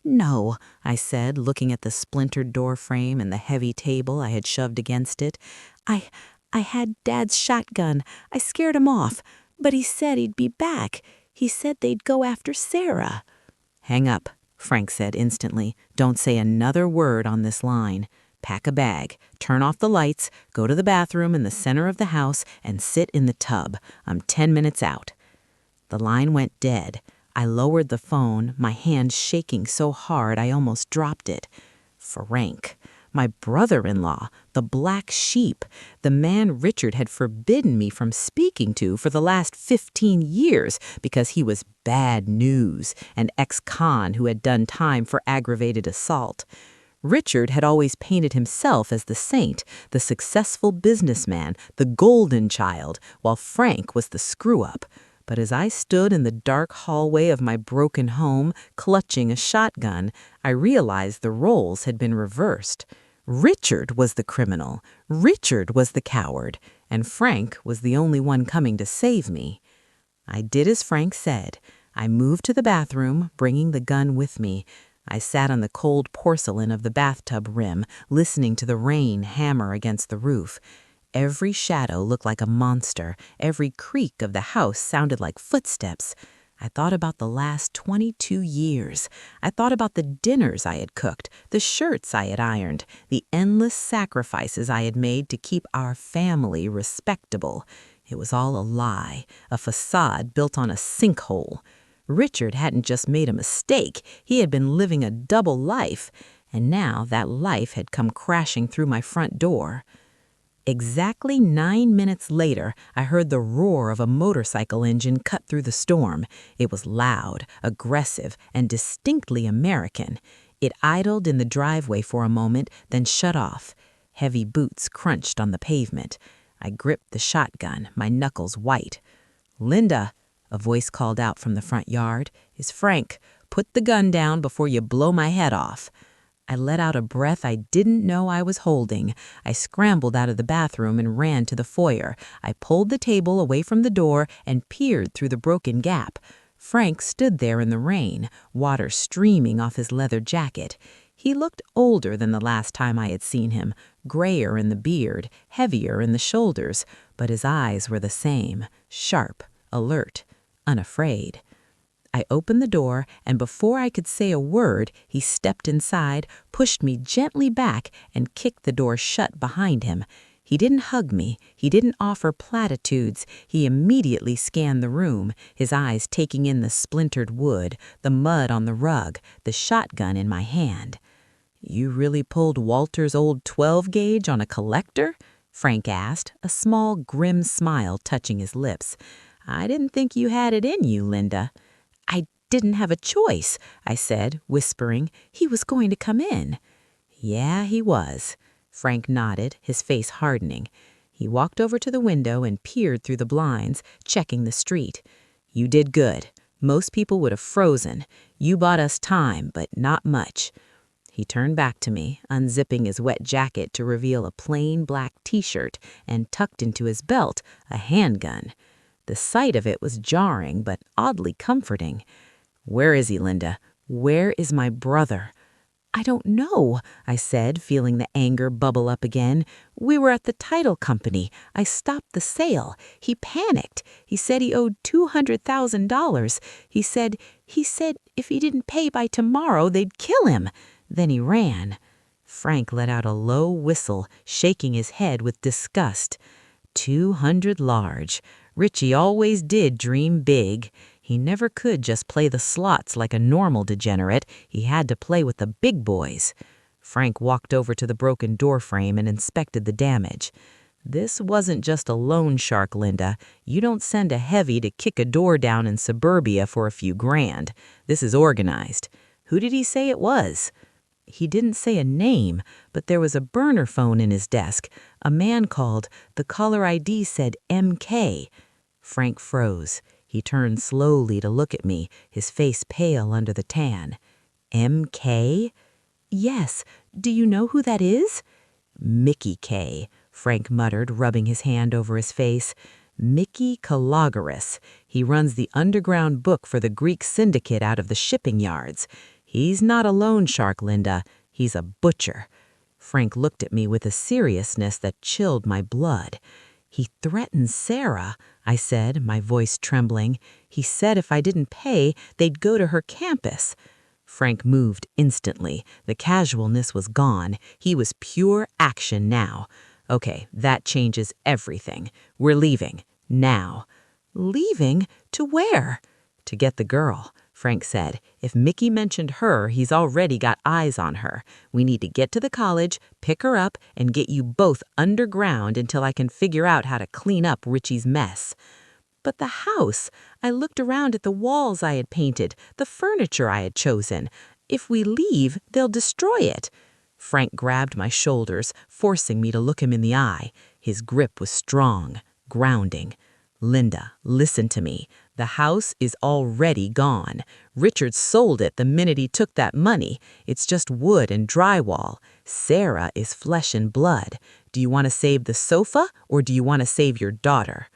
"No," I said, looking at the splintered door frame and the heavy table I had shoved against it. I had Dad's shotgun. I scared him off, but he said he'd be back. He said they'd go after Sarah." "Hang up," Frank said instantly. "Don't say another word on this line. Pack a bag, turn off the lights, go to the bathroom in the center of the house, and sit in the tub. I'm 10 minutes out." The line went dead. I lowered the phone, my hand shaking so hard I almost dropped it. Frank. My brother-in-law, the black sheep, the man Richard had forbidden me from speaking to for the last 15 years because he was bad news, an ex-con who had done time for aggravated assault. Richard had always painted himself as the saint, the successful businessman, the golden child, while Frank was the screw-up. But as I stood in the dark hallway of my broken home, clutching a shotgun, I realized the roles had been reversed. Richard was the criminal, Richard was the coward, and Frank was the only one coming to save me. I did as Frank said. I moved to the bathroom, bringing the gun with me. I sat on the cold porcelain of the bathtub rim, listening to the rain hammer against the roof. Every shadow looked like a monster. Every creak of the house sounded like footsteps. I thought about the last 22 years. I thought about the dinners I had cooked, the shirts I had ironed, the endless sacrifices I had made to keep our family respectable. It was all a lie, a facade built on a sinkhole. Richard hadn't just made a mistake. He had been living a double life, and now that life had come crashing through my front door. Exactly 9 minutes later, I heard the roar of a motorcycle engine cut through the storm. It was loud, aggressive, and distinctly American. It idled in the driveway for a moment, then shut off. Heavy boots crunched on the pavement. I gripped the shotgun, my knuckles white. "Linda," a voice called out from the front yard, "is Frank. Put the gun down before you blow my head off." I let out a breath I didn't know I was holding. I scrambled out of the bathroom and ran to the foyer. I pulled the table away from the door and peered through the broken gap. Frank stood there in the rain, water streaming off his leather jacket. He looked older than the last time I had seen him, grayer in the beard, heavier in the shoulders, but his eyes were the same, sharp, alert, unafraid. I opened the door, and before I could say a word, he stepped inside, pushed me gently back, and kicked the door shut behind him. He didn't hug me. He didn't offer platitudes. He immediately scanned the room, his eyes taking in the splintered wood, the mud on the rug, the shotgun in my hand. "You really pulled Walter's old 12-gauge on a collector?" Frank asked, a small, grim smile touching his lips. "I didn't think you had it in you, Linda." "I didn't have a choice," I said, whispering. "He was going to come in." "Yeah, he was." Frank nodded, his face hardening. He walked over to the window and peered through the blinds, checking the street. "You did good. Most people would have frozen. You bought us time, but not much." He turned back to me, unzipping his wet jacket to reveal a plain black t-shirt and tucked into his belt a handgun. The sight of it was jarring, but oddly comforting. "Where is he, Linda? Where is my brother?" "I don't know," I said, feeling the anger bubble up again. "We were at the title company. I stopped the sale. He panicked. He said he owed $200,000. He said if he didn't pay by tomorrow, they'd kill him. Then he ran." Frank let out a low whistle, shaking his head with disgust. 200 large. Richie always did dream big. He never could just play the slots like a normal degenerate. He had to play with the big boys. Frank walked over to the broken door frame and inspected the damage. "This wasn't just a loan shark, Linda. You don't send a heavy to kick a door down in suburbia for a few grand. This is organized." "Who did he say it was?" "He didn't say a name, but there was a burner phone in his desk. A man called. The caller ID said MK. Frank froze. He turned slowly to look at me, his face pale under the tan. "MK?" "Yes. Do you know who that is?" "Mickey K," Frank muttered, rubbing his hand over his face. "Mickey Kalogeris. He runs the underground book for the Greek syndicate out of the shipping yards. He's not a loan shark, Linda. He's a butcher." Frank looked at me with a seriousness that chilled my blood. "He threatened Sarah," I said, my voice trembling. "He said if I didn't pay, they'd go to her campus." Frank moved instantly. The casualness was gone. He was pure action now. "Okay, that changes everything. We're leaving. Now." "Leaving? To where?" "To get the girl. Frank said. If Mickey mentioned her, he's already got eyes on her. We need to get to the college, pick her up, and get you both underground until I can figure out how to clean up Richie's mess. But the house, I looked around at the walls I had painted, the furniture I had chosen. If we leave, they'll destroy it. Frank grabbed my shoulders, forcing me to look him in the eye. His grip was strong, grounding. Linda, listen to me. The house is already gone. Richard sold it the minute he took that money. It's just wood and drywall. Sarah is flesh and blood. Do you want to save the sofa or do you want to save your daughter?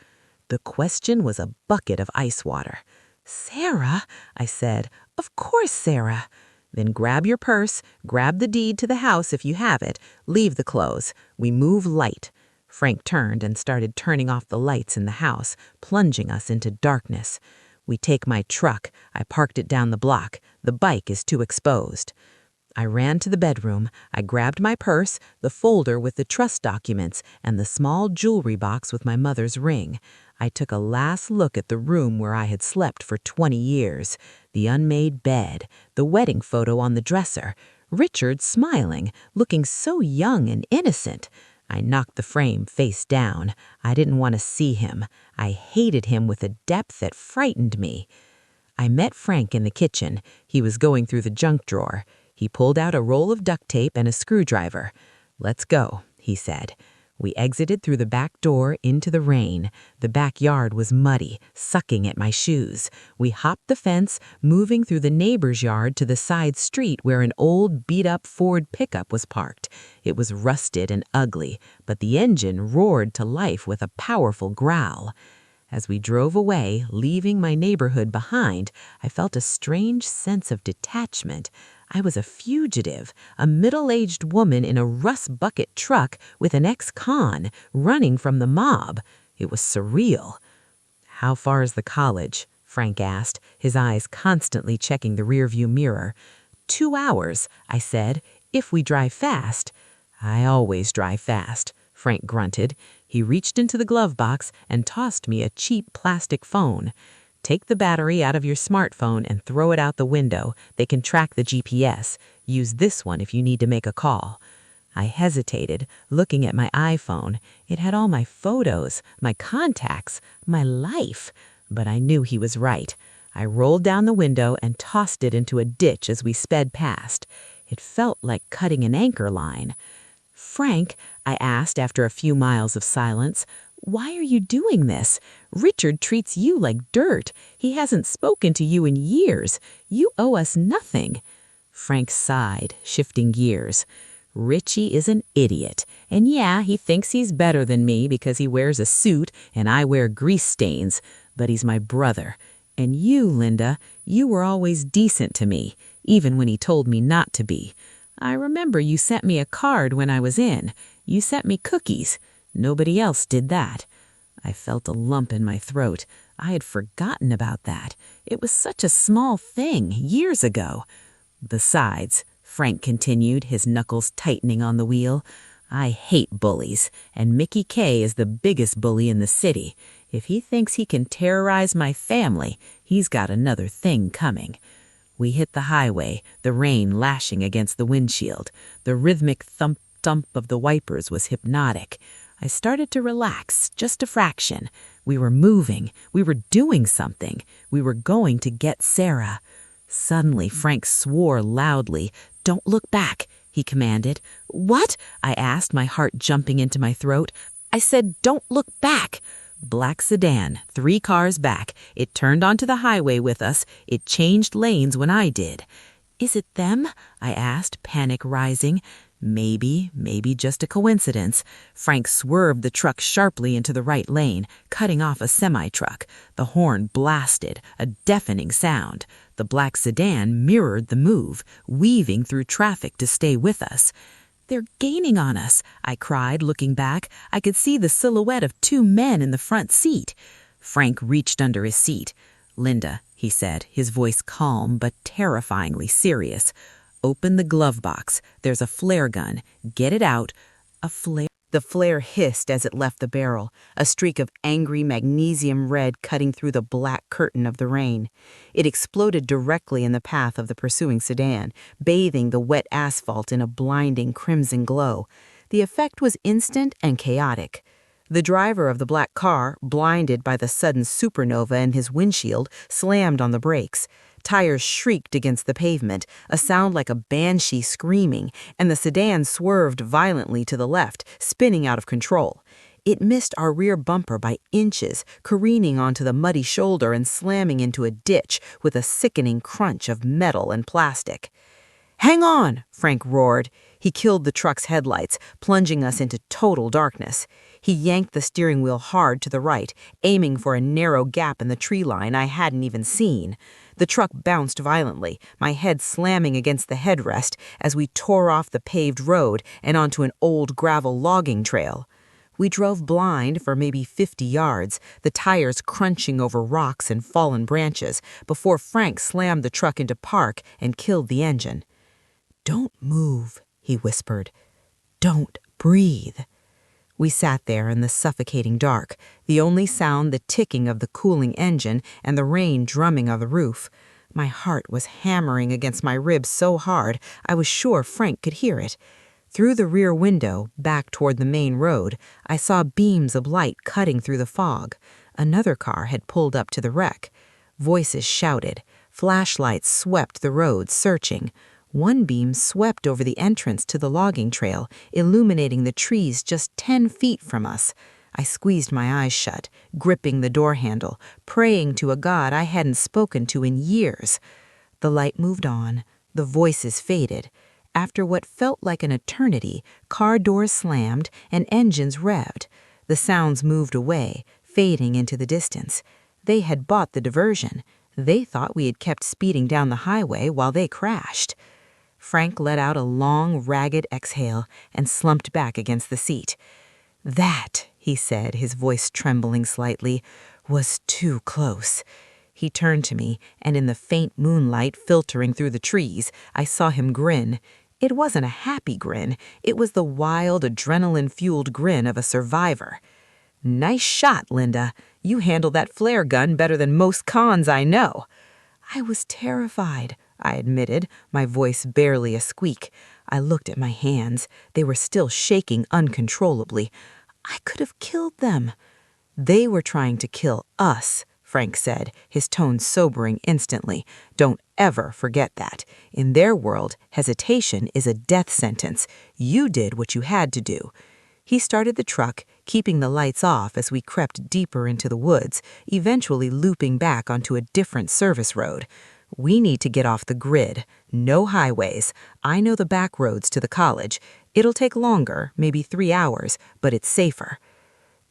The question was a bucket of ice water. Sarah, I said. Of course, Sarah. Then grab your purse, grab the deed to the house if you have it, leave the clothes. We move light. Frank turned and started turning off the lights in the house, plunging us into darkness. We take my truck. I parked it down the block. The bike is too exposed. I ran to the bedroom. I grabbed my purse, the folder with the trust documents, and the small jewelry box with my mother's ring. I took a last look at the room where I had slept for 20 years, the unmade bed, the wedding photo on the dresser, Richard smiling, looking so young and innocent. I knocked the frame face down. I didn't want to see him. I hated him with a depth that frightened me. I met Frank in the kitchen. He was going through the junk drawer. He pulled out a roll of duct tape and a screwdriver. "Let's go," he said. We exited through the back door into the rain. The backyard was muddy, sucking at my shoes. We hopped the fence, moving through the neighbor's yard to the side street where an old beat-up Ford pickup was parked. It was rusted and ugly, but the engine roared to life with a powerful growl. As we drove away, leaving my neighborhood behind, I felt a strange sense of detachment. I was a fugitive, a middle-aged woman in a rust bucket truck with an ex-con, running from the mob. It was surreal. "How far is the college?" Frank asked, his eyes constantly checking the rearview mirror. 2 hours, I said, if we drive fast. "I always drive fast," Frank grunted. He reached into the glove box and tossed me a cheap plastic phone. "Take the battery out of your smartphone and throw it out the window. They can track the GPS. Use this one if you need to make a call." I hesitated, looking at my iPhone. It had all my photos, my contacts, my life. But I knew he was right. I rolled down the window and tossed it into a ditch as we sped past. It felt like cutting an anchor line. "Frank," I asked after a few miles of silence, "why are you doing this? Richard treats you like dirt. He hasn't spoken to you in years. You owe us nothing." Frank sighed, shifting gears. "Richie is an idiot. And yeah, he thinks he's better than me because he wears a suit and I wear grease stains. But he's my brother. And you, Linda, you were always decent to me, even when he told me not to be. I remember you sent me a card when I was in. You sent me cookies. Nobody else did that." I felt a lump in my throat. I had forgotten about that. It was such a small thing, years ago. "Besides," Frank continued, his knuckles tightening on the wheel, "I hate bullies, and Mickey K is the biggest bully in the city. If he thinks he can terrorize my family, he's got another thing coming." We hit the highway, the rain lashing against the windshield. The rhythmic thump-thump of the wipers was hypnotic. I started to relax, just a fraction. We were moving. We were doing something. We were going to get Sarah. Suddenly, Frank swore loudly. "Don't look back," he commanded. "What?" I asked, my heart jumping into my throat. "I said, don't look back." Black sedan, 3 cars back. It turned onto the highway with us. It changed lanes when I did. "Is it them?" I asked, panic rising. Maybe just a coincidence. Frank swerved the truck sharply into the right lane, cutting off a semi-truck. The horn blasted, a deafening sound. The black sedan mirrored the move, weaving through traffic to stay with us. "They're gaining on us," I cried, looking back. I could see the silhouette of 2 men in the front seat. Frank reached under his seat. "Linda," he said, his voice calm but terrifyingly serious, "open the glove box. There's a flare gun. Get it out." "A flare The flare hissed as it left the barrel, a streak of angry magnesium red cutting through the black curtain of the rain. It exploded directly in the path of the pursuing sedan, bathing the wet asphalt in a blinding crimson glow. The effect was instant and chaotic. The driver of the black car, blinded by the sudden supernova in his windshield, slammed on the brakes. Tires shrieked against the pavement, a sound like a banshee screaming, and the sedan swerved violently to the left, spinning out of control. It missed our rear bumper by inches, careening onto the muddy shoulder and slamming into a ditch with a sickening crunch of metal and plastic. "Hang on!" Frank roared. He killed the truck's headlights, plunging us into total darkness. He yanked the steering wheel hard to the right, aiming for a narrow gap in the tree line I hadn't even seen. The truck bounced violently, my head slamming against the headrest as we tore off the paved road and onto an old gravel logging trail. We drove blind for maybe 50 yards, the tires crunching over rocks and fallen branches, before Frank slammed the truck into park and killed the engine. "Don't move," he whispered. "Don't breathe." We sat there in the suffocating dark, the only sound the ticking of the cooling engine and the rain drumming on the roof. My heart was hammering against my ribs so hard I was sure Frank could hear it. Through the rear window, back toward the main road, I saw beams of light cutting through the fog. Another car had pulled up to the wreck. Voices shouted. Flashlights swept the road, searching. One beam swept over the entrance to the logging trail, illuminating the trees just 10 feet from us. I squeezed my eyes shut, gripping the door handle, praying to a God I hadn't spoken to in years. The light moved on. The voices faded. After what felt like an eternity, car doors slammed and engines revved. The sounds moved away, fading into the distance. They had bought the diversion. They thought we had kept speeding down the highway while they crashed. Frank let out a long, ragged exhale and slumped back against the seat. "That," he said, his voice trembling slightly, "was too close." He turned to me, and in the faint moonlight filtering through the trees, I saw him grin. It wasn't a happy grin. It was the wild, adrenaline-fueled grin of a survivor. "Nice shot, Linda. You handled that flare gun better than most cons I know." "I was terrified," I admitted, my voice barely a squeak. I looked at my hands. They were still shaking uncontrollably. I could have killed them. "They were trying to kill us," Frank said, his tone sobering instantly. "Don't ever forget that. In their world, hesitation is a death sentence. You did what you had to do." He started the truck, keeping the lights off as we crept deeper into the woods, eventually looping back onto a different service road. "We need to get off the grid. No highways. I know the back roads to the college. It'll take longer, maybe 3 hours, but it's safer."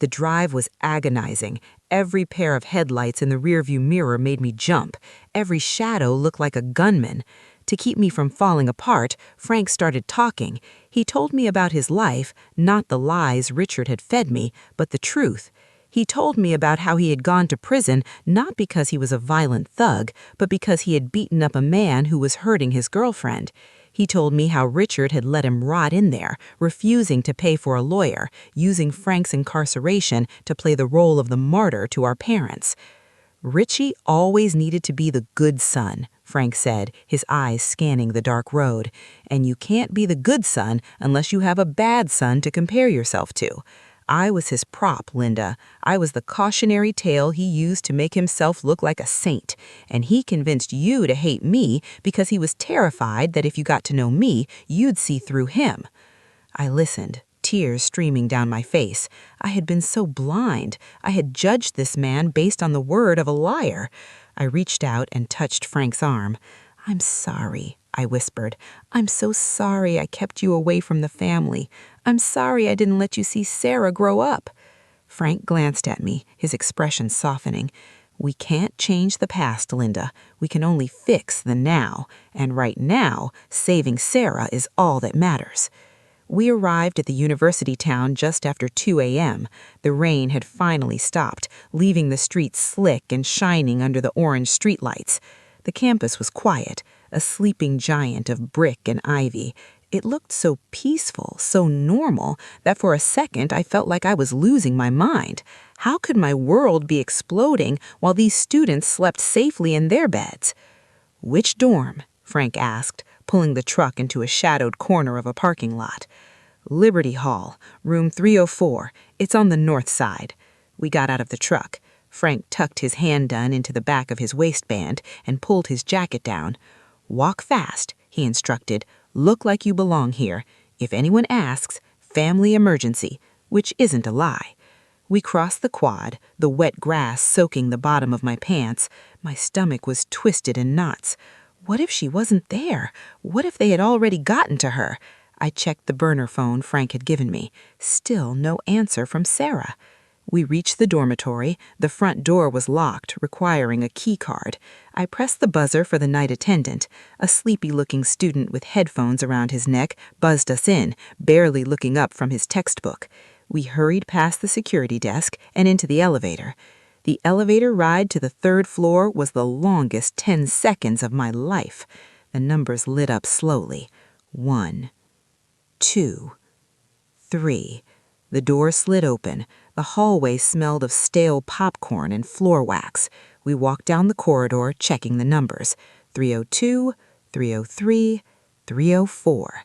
The drive was agonizing. Every pair of headlights in the rearview mirror made me jump. Every shadow looked like a gunman. To keep me from falling apart, Frank started talking. He told me about his life, not the lies Richard had fed me, but the truth. He told me about how he had gone to prison not because he was a violent thug, but because he had beaten up a man who was hurting his girlfriend. He told me how Richard had let him rot in there, refusing to pay for a lawyer, using Frank's incarceration to play the role of the martyr to our parents. "Richie always needed to be the good son," Frank said, his eyes scanning the dark road. "And you can't be the good son unless you have a bad son to compare yourself to. I was his prop, Linda. I was the cautionary tale he used to make himself look like a saint. And he convinced you to hate me because he was terrified that if you got to know me, you'd see through him." I listened, tears streaming down my face. I had been so blind. I had judged this man based on the word of a liar. I reached out and touched Frank's arm. "I'm sorry," I whispered. "I'm so sorry I kept you away from the family. I'm sorry I didn't let you see Sarah grow up." Frank glanced at me, his expression softening. "We can't change the past, Linda. We can only fix the now. And right now, saving Sarah is all that matters." We arrived at the university town just after 2 a.m. The rain had finally stopped, leaving the streets slick and shining under the orange streetlights. The campus was quiet, a sleeping giant of brick and ivy. It looked so peaceful, so normal, that for a second I felt like I was losing my mind. How could my world be exploding while these students slept safely in their beds? "Which dorm?" Frank asked, pulling the truck into a shadowed corner of a parking lot. "Liberty Hall, room 304. It's on the north side." We got out of the truck. Frank tucked his handgun into the back of his waistband and pulled his jacket down. "Walk fast," he instructed. "Look like you belong here. If anyone asks, family emergency," which isn't a lie. We crossed the quad, the wet grass soaking the bottom of my pants. My stomach was twisted in knots. What if she wasn't there? What if they had already gotten to her? I checked the burner phone Frank had given me. Still no answer from Sarah. We reached the dormitory. The front door was locked, requiring a key card. I pressed the buzzer for the night attendant. A sleepy-looking student with headphones around his neck buzzed us in, barely looking up from his textbook. We hurried past the security desk and into the elevator. The elevator ride to the 3rd floor was the longest 10 seconds of my life. The numbers lit up slowly. 1, 2, 3. The door slid open. The hallway smelled of stale popcorn and floor wax. We walked down the corridor, checking the numbers. 302, 303, 304.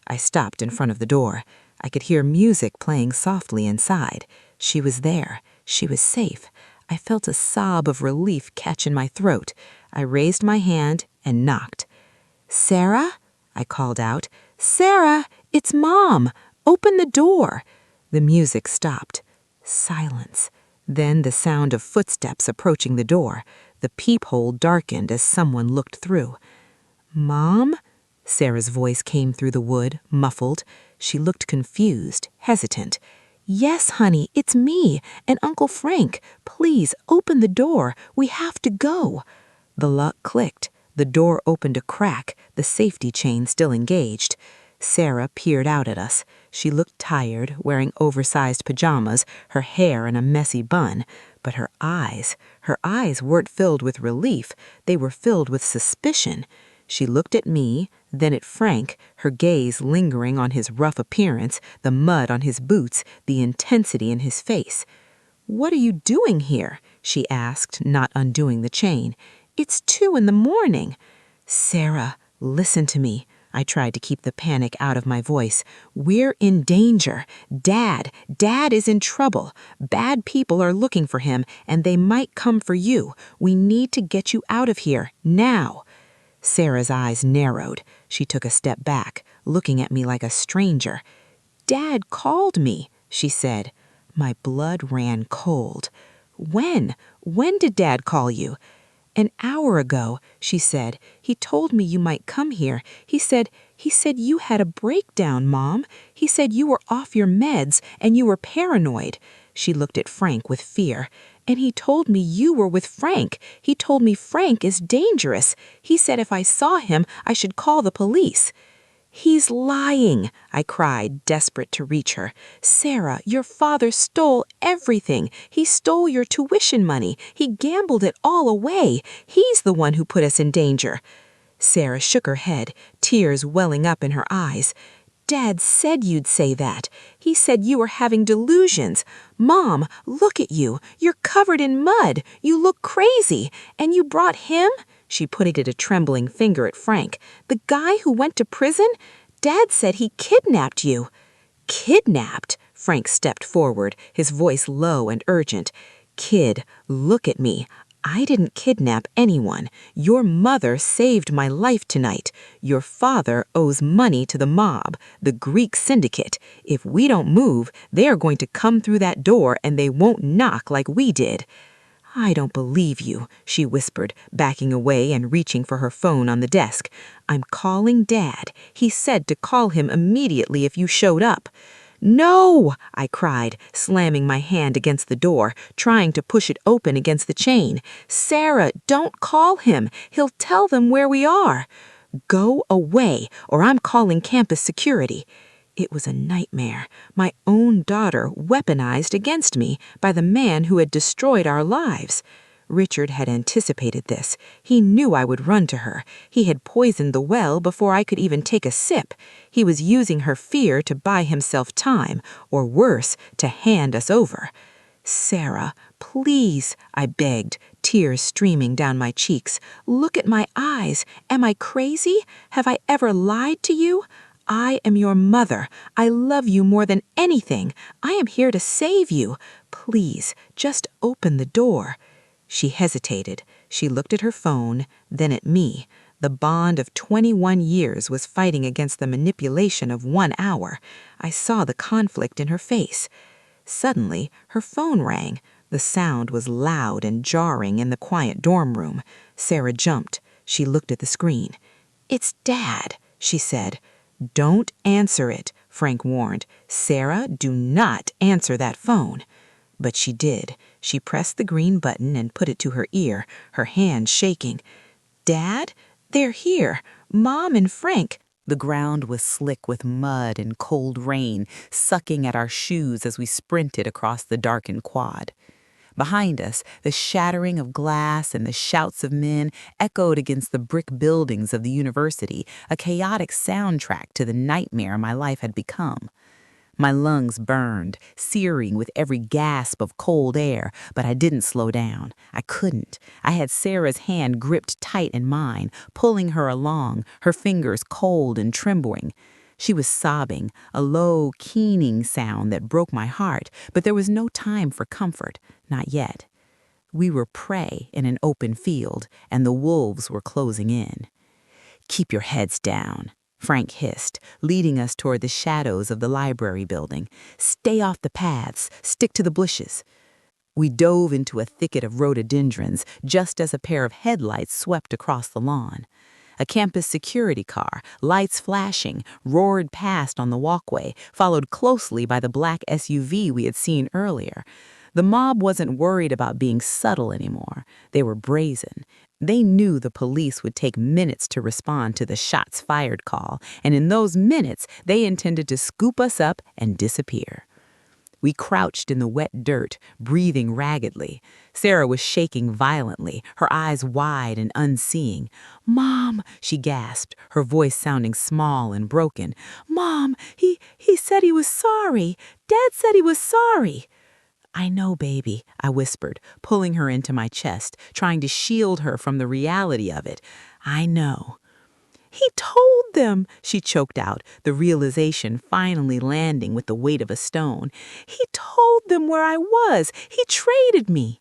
I stopped in front of the door. I could hear music playing softly inside. She was there. She was safe. I felt a sob of relief catch in my throat. I raised my hand and knocked. "Sarah?" I called out. "Sarah, it's Mom. Open the door." The music stopped. Silence. Then the sound of footsteps approaching the door. The peephole darkened as someone looked through. "Mom?" Sarah's voice came through the wood, muffled. She looked confused, hesitant. "Yes, honey, it's me and Uncle Frank. Please open the door. We have to go." The lock clicked. The door opened a crack, the safety chain still engaged. Sarah peered out at us. She looked tired, wearing oversized pajamas, her hair in a messy bun. But her eyes weren't filled with relief. They were filled with suspicion. She looked at me, then at Frank, her gaze lingering on his rough appearance, the mud on his boots, the intensity in his face. "What are you doing here?" she asked, not undoing the chain. "It's 2 a.m. "Sarah, listen to me." I tried to keep the panic out of my voice. "We're in danger. Dad is in trouble. Bad people are looking for him, and they might come for you. We need to get you out of here, now." Sarah's eyes narrowed. She took a step back, looking at me like a stranger. "Dad called me," she said. My blood ran cold. When did Dad call you?" "An hour ago," she said. "He told me you might come here. He said you had a breakdown, Mom. He said you were off your meds and you were paranoid." She looked at Frank with fear. "And he told me you were with Frank. He told me Frank is dangerous. He said if I saw him, I should call the police." "He's lying," I cried, desperate to reach her. "Sarah, your father stole everything. He stole your tuition money. He gambled it all away. He's the one who put us in danger." Sarah shook her head, tears welling up in her eyes. "Dad said you'd say that. He said you were having delusions. Mom, look at you. You're covered in mud. You look crazy. And you brought him?" She pointed a trembling finger at Frank. "The guy who went to prison? Dad said he kidnapped you." "Kidnapped?" Frank stepped forward, his voice low and urgent. "Kid, look at me. I didn't kidnap anyone. Your mother saved my life tonight. Your father owes money to the mob, the Greek syndicate. If we don't move, they are going to come through that door and they won't knock like we did." "I don't believe you," she whispered, backing away and reaching for her phone on the desk. "I'm calling Dad. He said to call him immediately if you showed up." "No!" I cried, slamming my hand against the door, trying to push it open against the chain. "Sarah, don't call him. He'll tell them where we are." "Go away, or I'm calling campus security." It was a nightmare. My own daughter weaponized against me by the man who had destroyed our lives. Richard had anticipated this. He knew I would run to her. He had poisoned the well before I could even take a sip. He was using her fear to buy himself time, or worse, to hand us over. "Sarah, please," I begged, tears streaming down my cheeks. "Look at my eyes. Am I crazy? Have I ever lied to you? I am your mother. I love you more than anything. I am here to save you. Please, just open the door." She hesitated. She looked at her phone, then at me. The bond of 21 years was fighting against the manipulation of 1 hour. I saw the conflict in her face. Suddenly, her phone rang. The sound was loud and jarring in the quiet dorm room. Sarah jumped. She looked at the screen. "It's Dad," she said. "Don't answer it," Frank warned. "Sarah, do not answer that phone." But she did. She pressed the green button and put it to her ear, her hand shaking. "Dad, they're here. Mom and Frank." The ground was slick with mud and cold rain, sucking at our shoes as we sprinted across the darkened quad. Behind us, the shattering of glass and the shouts of men echoed against the brick buildings of the university, a chaotic soundtrack to the nightmare my life had become. My lungs burned, searing with every gasp of cold air, but I didn't slow down. I couldn't. I had Sarah's hand gripped tight in mine, pulling her along, her fingers cold and trembling. She was sobbing, a low, keening sound that broke my heart, but there was no time for comfort, not yet. We were prey in an open field, and the wolves were closing in. "Keep your heads down," Frank hissed, leading us toward the shadows of the library building. "Stay off the paths, stick to the bushes." We dove into a thicket of rhododendrons just as a pair of headlights swept across the lawn. A campus security car, lights flashing, roared past on the walkway, followed closely by the black SUV we had seen earlier. The mob wasn't worried about being subtle anymore. They were brazen. They knew the police would take minutes to respond to the shots fired call, and in those minutes, they intended to scoop us up and disappear. We crouched in the wet dirt, breathing raggedly. Sarah was shaking violently, her eyes wide and unseeing. "Mom," she gasped, her voice sounding small and broken. "Mom, he said he was sorry. Dad said he was sorry." "I know, baby," I whispered, pulling her into my chest, trying to shield her from the reality of it. "I know." "He told them," she choked out, the realization finally landing with the weight of a stone. "He told them where I was. He traded me."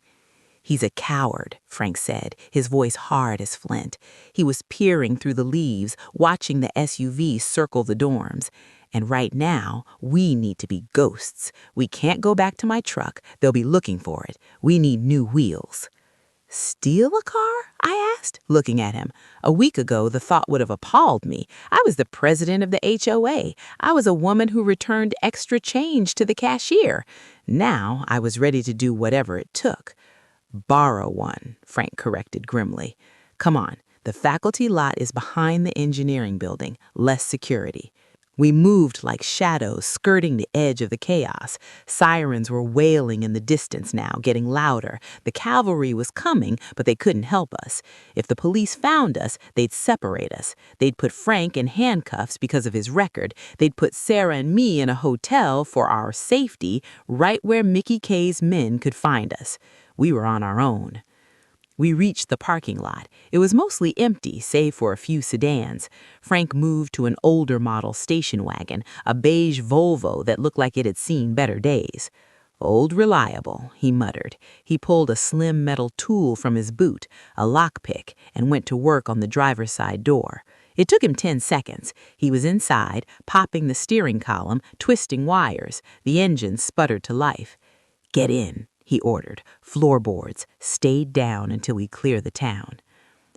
"He's a coward," Frank said, his voice hard as flint. He was peering through the leaves, watching the SUV circle the dorms. "And right now, we need to be ghosts. We can't go back to my truck. They'll be looking for it. We need new wheels." "Steal a car?" I asked, looking at him. A week ago, the thought would have appalled me. I was the president of the HOA. I was a woman who returned extra change to the cashier. Now, I was ready to do whatever it took. "Borrow one," Frank corrected grimly. "Come on, the faculty lot is behind the engineering building, less security." We moved like shadows, skirting the edge of the chaos. Sirens were wailing in the distance now, getting louder. The cavalry was coming, but they couldn't help us. If the police found us, they'd separate us. They'd put Frank in handcuffs because of his record. They'd put Sarah and me in a hotel for our safety, right where Mickey K's men could find us. We were on our own. We reached the parking lot. It was mostly empty, save for a few sedans. Frank moved to an older model station wagon, a beige Volvo that looked like it had seen better days. "Old reliable," he muttered. He pulled a slim metal tool from his boot, a lockpick, and went to work on the driver's side door. It took him 10 seconds. He was inside, popping the steering column, twisting wires. The engine sputtered to life. "Get in," he ordered. "Floorboards. Stayed down until we clear the town."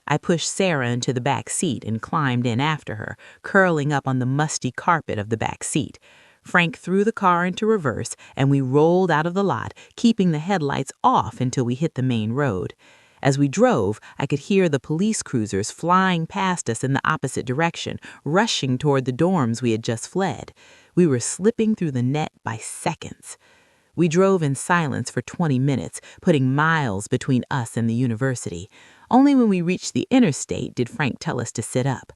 I pushed Sarah into the back seat and climbed in after her, curling up on the musty carpet of the back seat. Frank threw the car into reverse, and we rolled out of the lot, keeping the headlights off until we hit the main road. As we drove, I could hear the police cruisers flying past us in the opposite direction, rushing toward the dorms we had just fled. We were slipping through the net by seconds. We drove in silence for 20 minutes, putting miles between us and the university. Only when we reached the interstate did Frank tell us to sit up.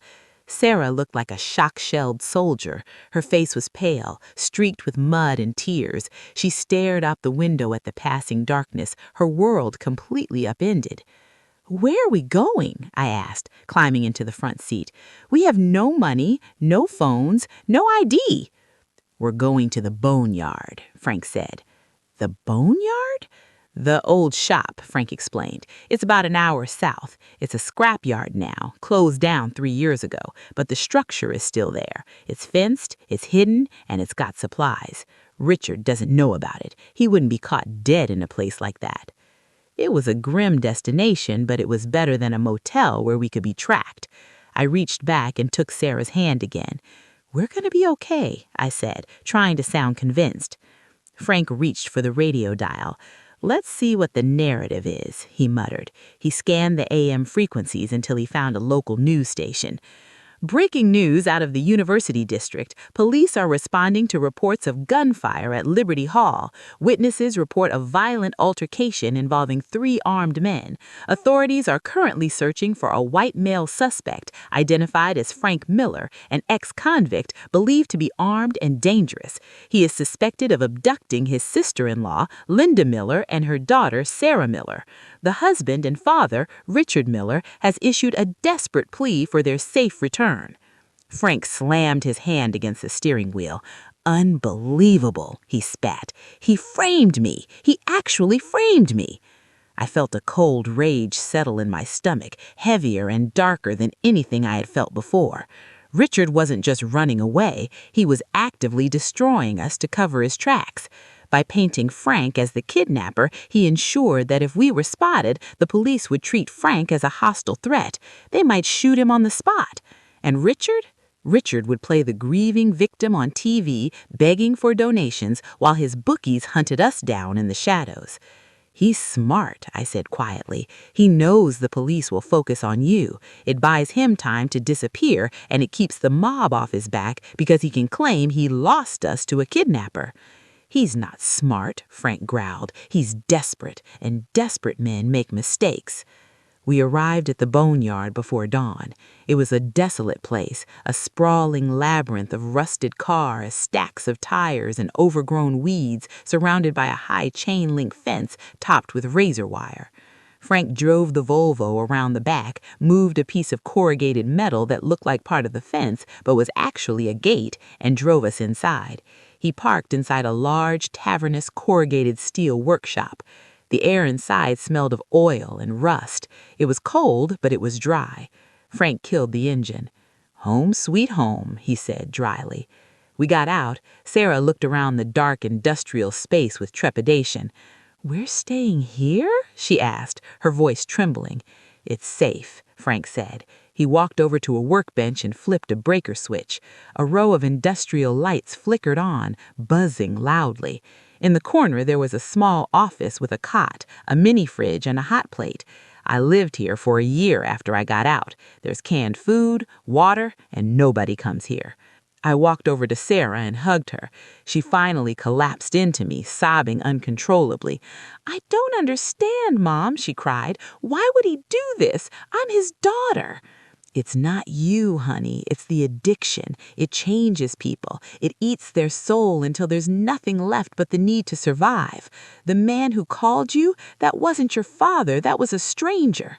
Sarah looked like a shock-shelled soldier. Her face was pale, streaked with mud and tears. She stared out the window at the passing darkness, her world completely upended. "Where are we going?" I asked, climbing into the front seat. "We have no money, no phones, no ID." "We're going to the boneyard," Frank said. "The boneyard?" "The old shop," Frank explained. "It's about an hour south. It's a scrapyard now, closed down 3 years ago, but the structure is still there. It's fenced, it's hidden, and it's got supplies. Richard doesn't know about it. He wouldn't be caught dead in a place like that." It was a grim destination, but it was better than a motel where we could be tracked. I reached back and took Sarah's hand again. "We're going to be okay," I said, trying to sound convinced. Frank reached for the radio dial. "Let's see what the narrative is," he muttered. He scanned the AM frequencies until he found a local news station. "Breaking news out of the University District. Police are responding to reports of gunfire at Liberty Hall. Witnesses report a violent altercation involving 3 armed men. Authorities are currently searching for a white male suspect identified as Frank Miller, an ex-convict believed to be armed and dangerous. He is suspected of abducting his sister-in-law, Linda Miller, and her daughter, Sarah Miller. The husband and father, Richard Miller, has issued a desperate plea for their safe return." Frank slammed his hand against the steering wheel. "Unbelievable," he spat. "He framed me. He actually framed me." I felt a cold rage settle in my stomach, heavier and darker than anything I had felt before. Richard wasn't just running away. He was actively destroying us to cover his tracks. By painting Frank as the kidnapper, he ensured that if we were spotted, the police would treat Frank as a hostile threat. They might shoot him on the spot. And Richard? Richard would play the grieving victim on TV, begging for donations, while his bookies hunted us down in the shadows. "He's smart," I said quietly. "He knows the police will focus on you. It buys him time to disappear, and it keeps the mob off his back because he can claim he lost us to a kidnapper." "He's not smart," Frank growled. "He's desperate, and desperate men make mistakes." We arrived at the boneyard before dawn. It was a desolate place, a sprawling labyrinth of rusted cars, stacks of tires, and overgrown weeds surrounded by a high chain-link fence topped with razor wire. Frank drove the Volvo around the back, moved a piece of corrugated metal that looked like part of the fence but was actually a gate, and drove us inside. He parked inside a large, cavernous, corrugated steel workshop. The air inside smelled of oil and rust. It was cold, but it was dry. Frank killed the engine. "Home sweet home," he said dryly. We got out. Sarah looked around the dark industrial space with trepidation. "We're staying here?" she asked, her voice trembling. "It's safe," Frank said. He walked over to a workbench and flipped a breaker switch. A row of industrial lights flickered on, buzzing loudly. In the corner there was a small office with a cot, a mini-fridge, and a hot plate. I lived here for a year after I got out. There's canned food, water, and nobody comes here. I walked over to Sarah and hugged her. She finally collapsed into me, sobbing uncontrollably. "I don't understand, Mom," she cried. "Why would he do this? I'm his daughter." "It's not you, honey. It's the addiction. It changes people. It eats their soul until there's nothing left but the need to survive. The man who called you, that wasn't your father. That was a stranger."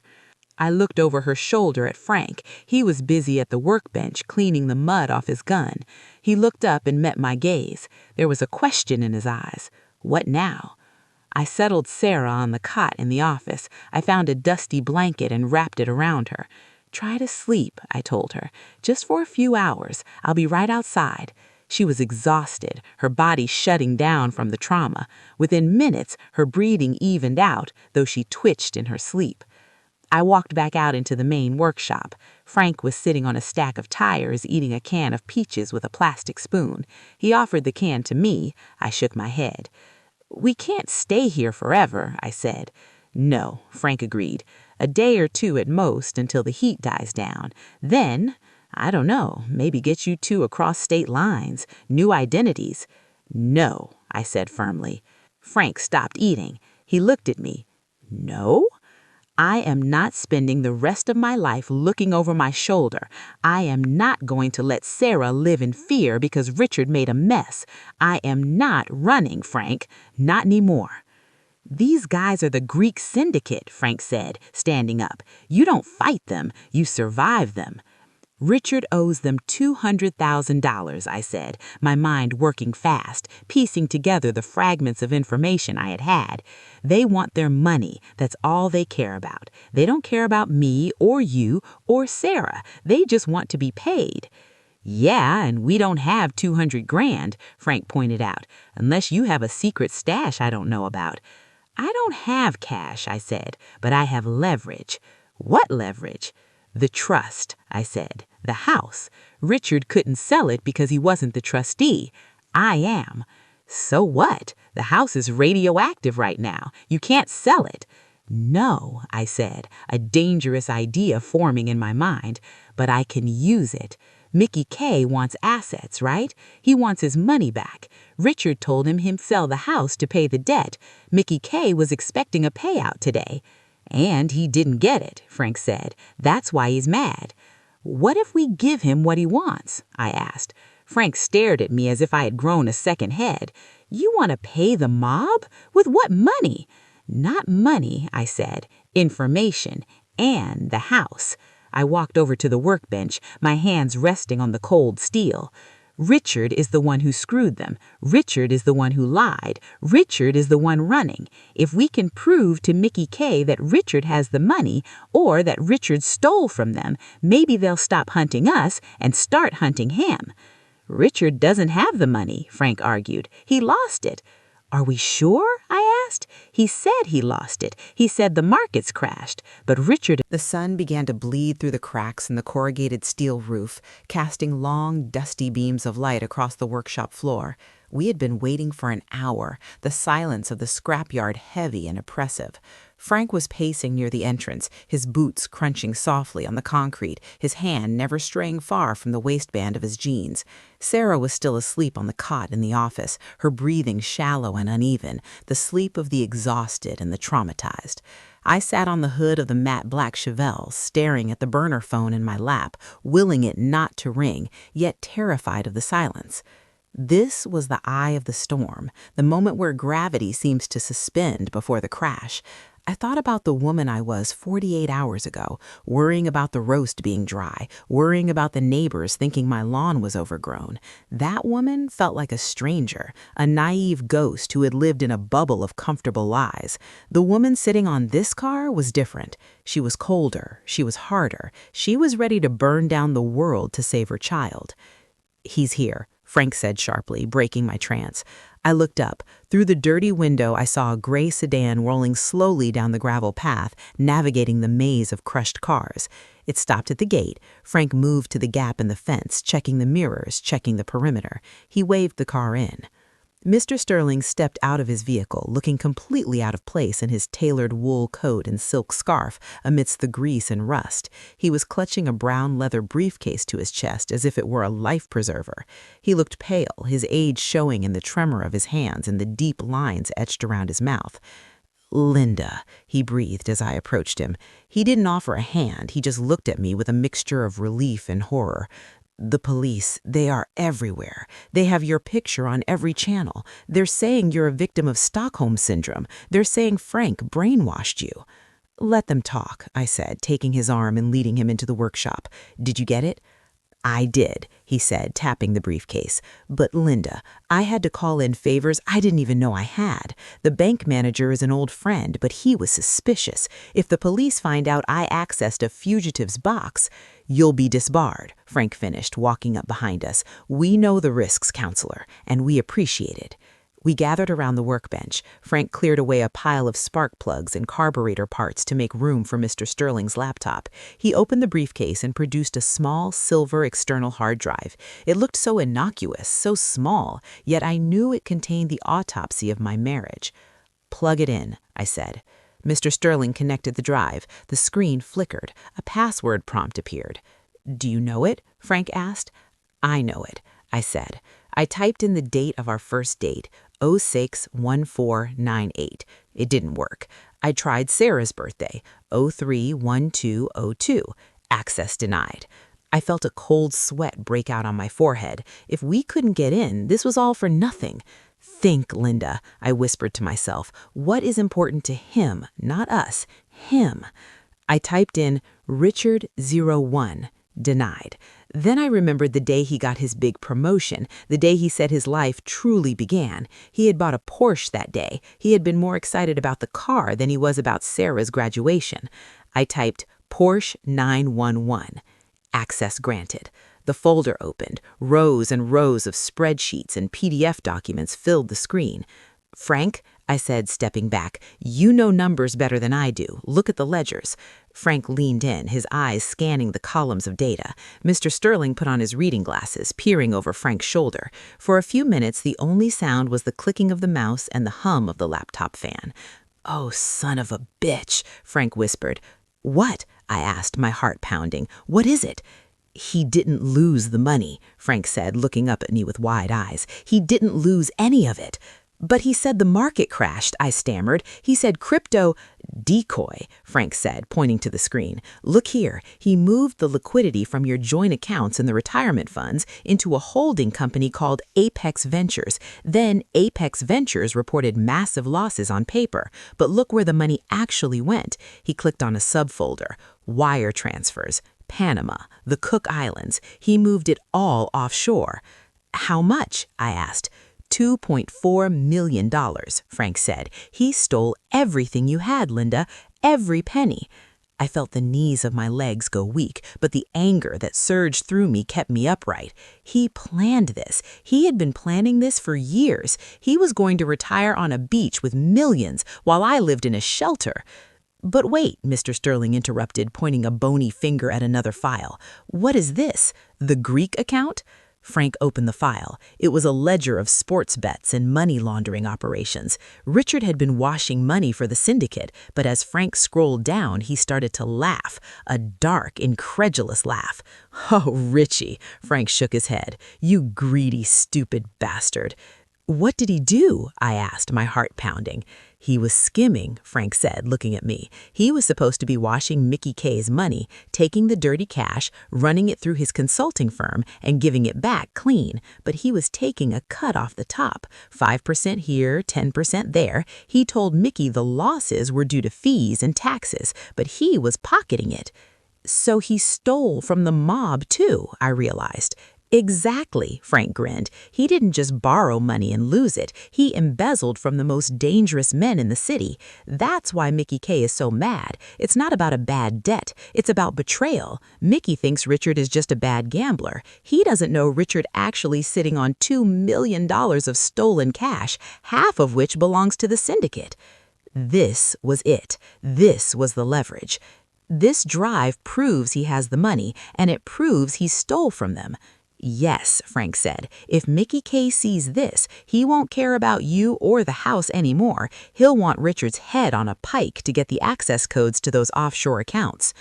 I looked over her shoulder at Frank. He was busy at the workbench cleaning the mud off his gun. He looked up and met my gaze. There was a question in his eyes. What now? I settled Sarah on the cot in the office. I found a dusty blanket and wrapped it around her. "Try to sleep," I told her. "Just for a few hours. I'll be right outside." She was exhausted, her body shutting down from the trauma. Within minutes, her breathing evened out, though she twitched in her sleep. I walked back out into the main workshop. Frank was sitting on a stack of tires eating a can of peaches with a plastic spoon. He offered the can to me. I shook my head. "We can't stay here forever," I said. "No," Frank agreed. "A day or 2 at most until the heat dies down. Then, I don't know, maybe get you 2 across state lines, new identities." "No," I said firmly. Frank stopped eating. He looked at me. No? I am not spending the rest of my life looking over my shoulder. I am not going to let Sarah live in fear because Richard made a mess. I am not running, Frank. Not anymore. These guys are the Greek syndicate, Frank said, standing up. You don't fight them, you survive them. Richard owes them $200,000, I said, my mind working fast, piecing together the fragments of information I had had. They want their money. That's all they care about. They don't care about me or you or Sarah. They just want to be paid. Yeah, and we don't have 200 grand, Frank pointed out, unless you have a secret stash I don't know about. I don't have cash, I said, but I have leverage. What leverage? The trust, I said. The house. Richard couldn't sell it because he wasn't the trustee. I am. So what? The house is radioactive right now. You can't sell it. No, I said, a dangerous idea forming in my mind, but I can use it. Mickey K wants assets, right? He wants his money back. Richard told him he'd sell the house to pay the debt. Mickey K was expecting a payout today. And he didn't get it, Frank said. That's why he's mad. What if we give him what he wants? I asked. Frank stared at me as if I had grown a second head. You want to pay the mob? With what money? Not money, I said. Information. And the house. I walked over to the workbench, my hands resting on the cold steel. Richard is the one who screwed them. Richard is the one who lied. Richard is the one running. If we can prove to Mickey K that Richard has the money or that Richard stole from them, maybe they'll stop hunting us and start hunting him. Richard doesn't have the money, Frank argued. He lost it. Are we sure? I asked. He said he lost it. He said the markets crashed. But Richard... The sun began to bleed through the cracks in the corrugated steel roof, casting long, dusty beams of light across the workshop floor. We had been waiting for an hour, the silence of the scrapyard heavy and oppressive. Frank was pacing near the entrance, his boots crunching softly on the concrete, his hand never straying far from the waistband of his jeans. Sarah was still asleep on the cot in the office, her breathing shallow and uneven, the sleep of the exhausted and the traumatized. I sat on the hood of the matte black Chevelle, staring at the burner phone in my lap, willing it not to ring, yet terrified of the silence. This was the eye of the storm, the moment where gravity seems to suspend before the crash. I thought about the woman I was 48 hours ago, worrying about the roast being dry, worrying about the neighbors thinking my lawn was overgrown. That woman felt like a stranger, a naive ghost who had lived in a bubble of comfortable lies. The woman sitting on this car was different. She was colder, she was harder, she was ready to burn down the world to save her child. "He's here," Frank said sharply, breaking my trance. I looked up. Through the dirty window, I saw a gray sedan rolling slowly down the gravel path, navigating the maze of crushed cars. It stopped at the gate. Frank moved to the gap in the fence, checking the mirrors, checking the perimeter. He waved the car in. Mr. Sterling stepped out of his vehicle, looking completely out of place in his tailored wool coat and silk scarf amidst the grease and rust. He was clutching a brown leather briefcase to his chest as if it were a life preserver. He looked pale, his age showing in the tremor of his hands and the deep lines etched around his mouth. "Linda," he breathed as I approached him. He didn't offer a hand, he just looked at me with a mixture of relief and horror. "The police, they are everywhere. They have your picture on every channel. They're saying you're a victim of Stockholm Syndrome. They're saying Frank brainwashed you." "Let them talk," I said, taking his arm and leading him into the workshop. "Did you get it?" "I did," he said, tapping the briefcase. "But Linda, I had to call in favors I didn't even know I had. The bank manager is an old friend, but he was suspicious. If the police find out I accessed a fugitive's box..." "You'll be disbarred," Frank finished, walking up behind us. "We know the risks, counselor, and we appreciate it." We gathered around the workbench. Frank cleared away a pile of spark plugs and carburetor parts to make room for Mr. Sterling's laptop. He opened the briefcase and produced a small silver external hard drive. It looked so innocuous, so small, yet I knew it contained the autopsy of my marriage. "Plug it in," I said. Mr. Sterling connected the drive. The screen flickered. A password prompt appeared. "Do you know it?" Frank asked. "I know it," I said. I typed in the date of our first date, 061498. It didn't work. I tried Sarah's birthday, 031202. Access denied. I felt a cold sweat break out on my forehead. If we couldn't get in, this was all for nothing. Think, Linda, I whispered to myself. What is important to him, not us? Him. I typed in Richard01. Denied. Then I remembered the day he got his big promotion, the day he said his life truly began. He had bought a Porsche that day. He had been more excited about the car than he was about Sarah's graduation. I typed Porsche 911. Access granted. The folder opened. Rows and rows of spreadsheets and PDF documents filled the screen. Frank, I said, stepping back, you know numbers better than I do. Look at the ledgers. Frank leaned in, his eyes scanning the columns of data. Mr. Sterling put on his reading glasses, peering over Frank's shoulder. For a few minutes, the only sound was the clicking of the mouse and the hum of the laptop fan. "Oh, son of a bitch," Frank whispered. "What?" I asked, my heart pounding. "What is it?" "He didn't lose the money," Frank said, looking up at me with wide eyes. "He didn't lose any of it." "But he said the market crashed," I stammered. "He said crypto—" "Decoy," Frank said, pointing to the screen. "Look here, he moved the liquidity from your joint accounts in the retirement funds into a holding company called Apex Ventures. Then Apex Ventures reported massive losses on paper. But look where the money actually went." He clicked on a subfolder. Wire transfers. Panama, the Cook Islands. He moved it all offshore. "How much?" I asked. $2.4 million, Frank said. "He stole everything you had, Linda, every penny." I felt the knees of my legs go weak, but the anger that surged through me kept me upright. He planned this. He had been planning this for years. He was going to retire on a beach with millions while I lived in a shelter. "But wait," Mr. Sterling interrupted, pointing a bony finger at another file. "What is this? The Greek account?" Frank opened the file. It was a ledger of sports bets and money laundering operations. Richard had been washing money for the syndicate, but as Frank scrolled down, he started to laugh, a dark, incredulous laugh. "Oh, Richie," Frank shook his head. "You greedy, stupid bastard." "What did he do?" I asked, my heart pounding. "He was skimming," Frank said, looking at me. "He was supposed to be washing Mickey K's money, taking the dirty cash, running it through his consulting firm, and giving it back clean. But he was taking a cut off the top, 5% here, 10% there. He told Mickey the losses were due to fees and taxes, but he was pocketing it." "So he stole from the mob, too," I realized. "Exactly," Frank grinned. "He didn't just borrow money and lose it. He embezzled from the most dangerous men in the city. That's why Mickey K is so mad. It's not about a bad debt. It's about betrayal. Mickey thinks Richard is just a bad gambler. He doesn't know Richard actually sitting on $2 million of stolen cash, half of which belongs to the syndicate." This was it. This was the leverage. "This drive proves he has the money, and it proves he stole from them." "Yes," Frank said. "If Mickey K sees this, he won't care about you or the house anymore. He'll want Richard's head on a pike to get the access codes to those offshore accounts."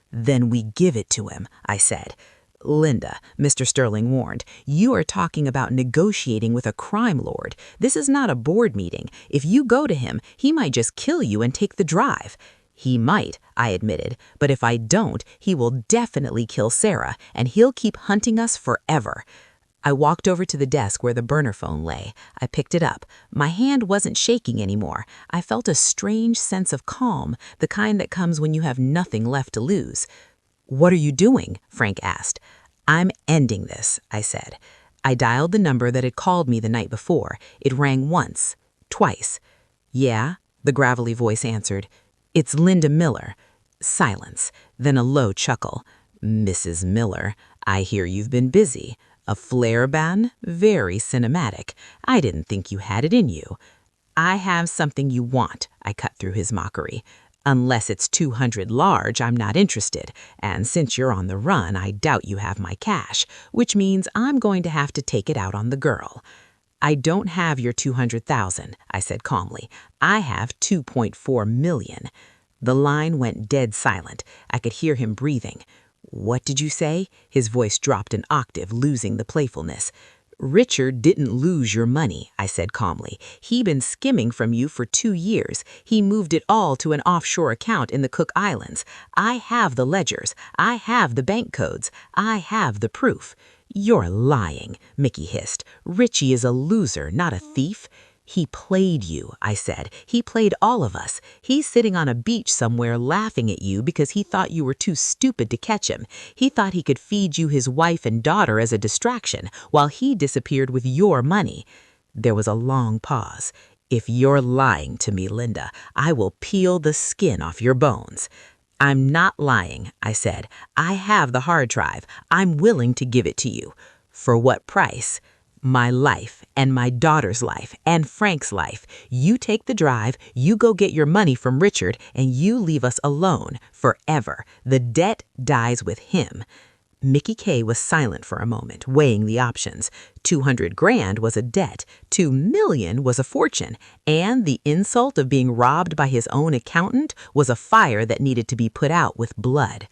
"Then we give it to him," I said. "Linda," Mr. Sterling warned, "you are talking about negotiating with a crime lord. This is not a board meeting. If you go to him, he might just kill you and take the drive." "He might," I admitted, "but if I don't, he will definitely kill Sarah, and he'll keep hunting us forever." I walked over to the desk where the burner phone lay. I picked it up. My hand wasn't shaking anymore. I felt a strange sense of calm, the kind that comes when you have nothing left to lose. "What are you doing?" Frank asked. "I'm ending this," I said. I dialed the number that had called me the night before. It rang once, twice. "Yeah?" the gravelly voice answered. "It's Linda Miller." Silence, then a low chuckle. "Mrs. Miller, I hear you've been busy. A flare ban? Very cinematic. I didn't think you had it in you." "I have something you want," I cut through his mockery. "Unless it's 200 large, I'm not interested. And since you're on the run, I doubt you have my cash, which means I'm going to have to take it out on the girl." "I don't have your 200,000, I said calmly. "I have 2.4 million. The line went dead silent. I could hear him breathing. "What did you say?" His voice dropped an octave, losing the playfulness. Richard didn't lose your money, I said calmly. He been skimming from you for 2 years. He moved it all to an offshore account in the Cook Islands. I have the ledgers. I have the bank codes. I have the proof. You're lying, Mickey hissed. Richie is a loser, not a thief. He played you, I said. He played all of us. He's sitting on a beach somewhere laughing at you because he thought you were too stupid to catch him. He thought he could feed you his wife and daughter as a distraction while he disappeared with your money. There was a long pause. If you're lying to me, Linda, I will peel the skin off your bones. I'm not lying, I said. I have the hard drive. I'm willing to give it to you. For what price? My life and my daughter's life and Frank's life. You take the drive, you go get your money from Richard, and you leave us alone forever. The debt dies with him. Mickey K was silent for a moment, weighing the options. 200 grand was a debt, 2 million was a fortune, and the insult of being robbed by his own accountant was a fire that needed to be put out with blood.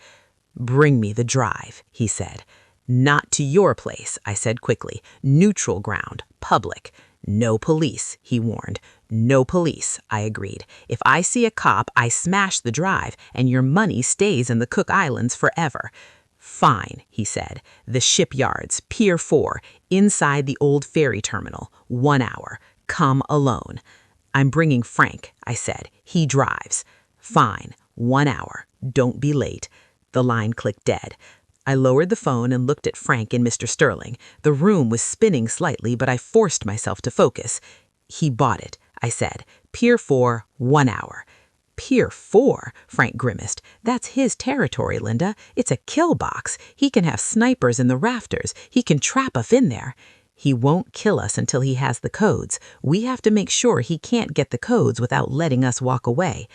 Bring me the drive, he said. Not to your place, I said quickly. Neutral ground, public. No police, he warned. No police, I agreed. If I see a cop, I smash the drive, and your money stays in the Cook Islands forever. Fine, he said. The shipyards, Pier 4, inside the old ferry terminal. 1 hour. Come alone. I'm bringing Frank, I said. He drives. Fine. 1 hour. Don't be late. The line clicked dead. I lowered the phone and looked at Frank and Mr. Sterling. The room was spinning slightly, but I forced myself to focus. He bought it, I said. Pier 4, 1 hour. Pier 4, Frank grimaced. That's his territory, Linda. It's a kill box. He can have snipers in the rafters. He can trap us in there. He won't kill us until he has the codes. We have to make sure he can't get the codes without letting us walk away.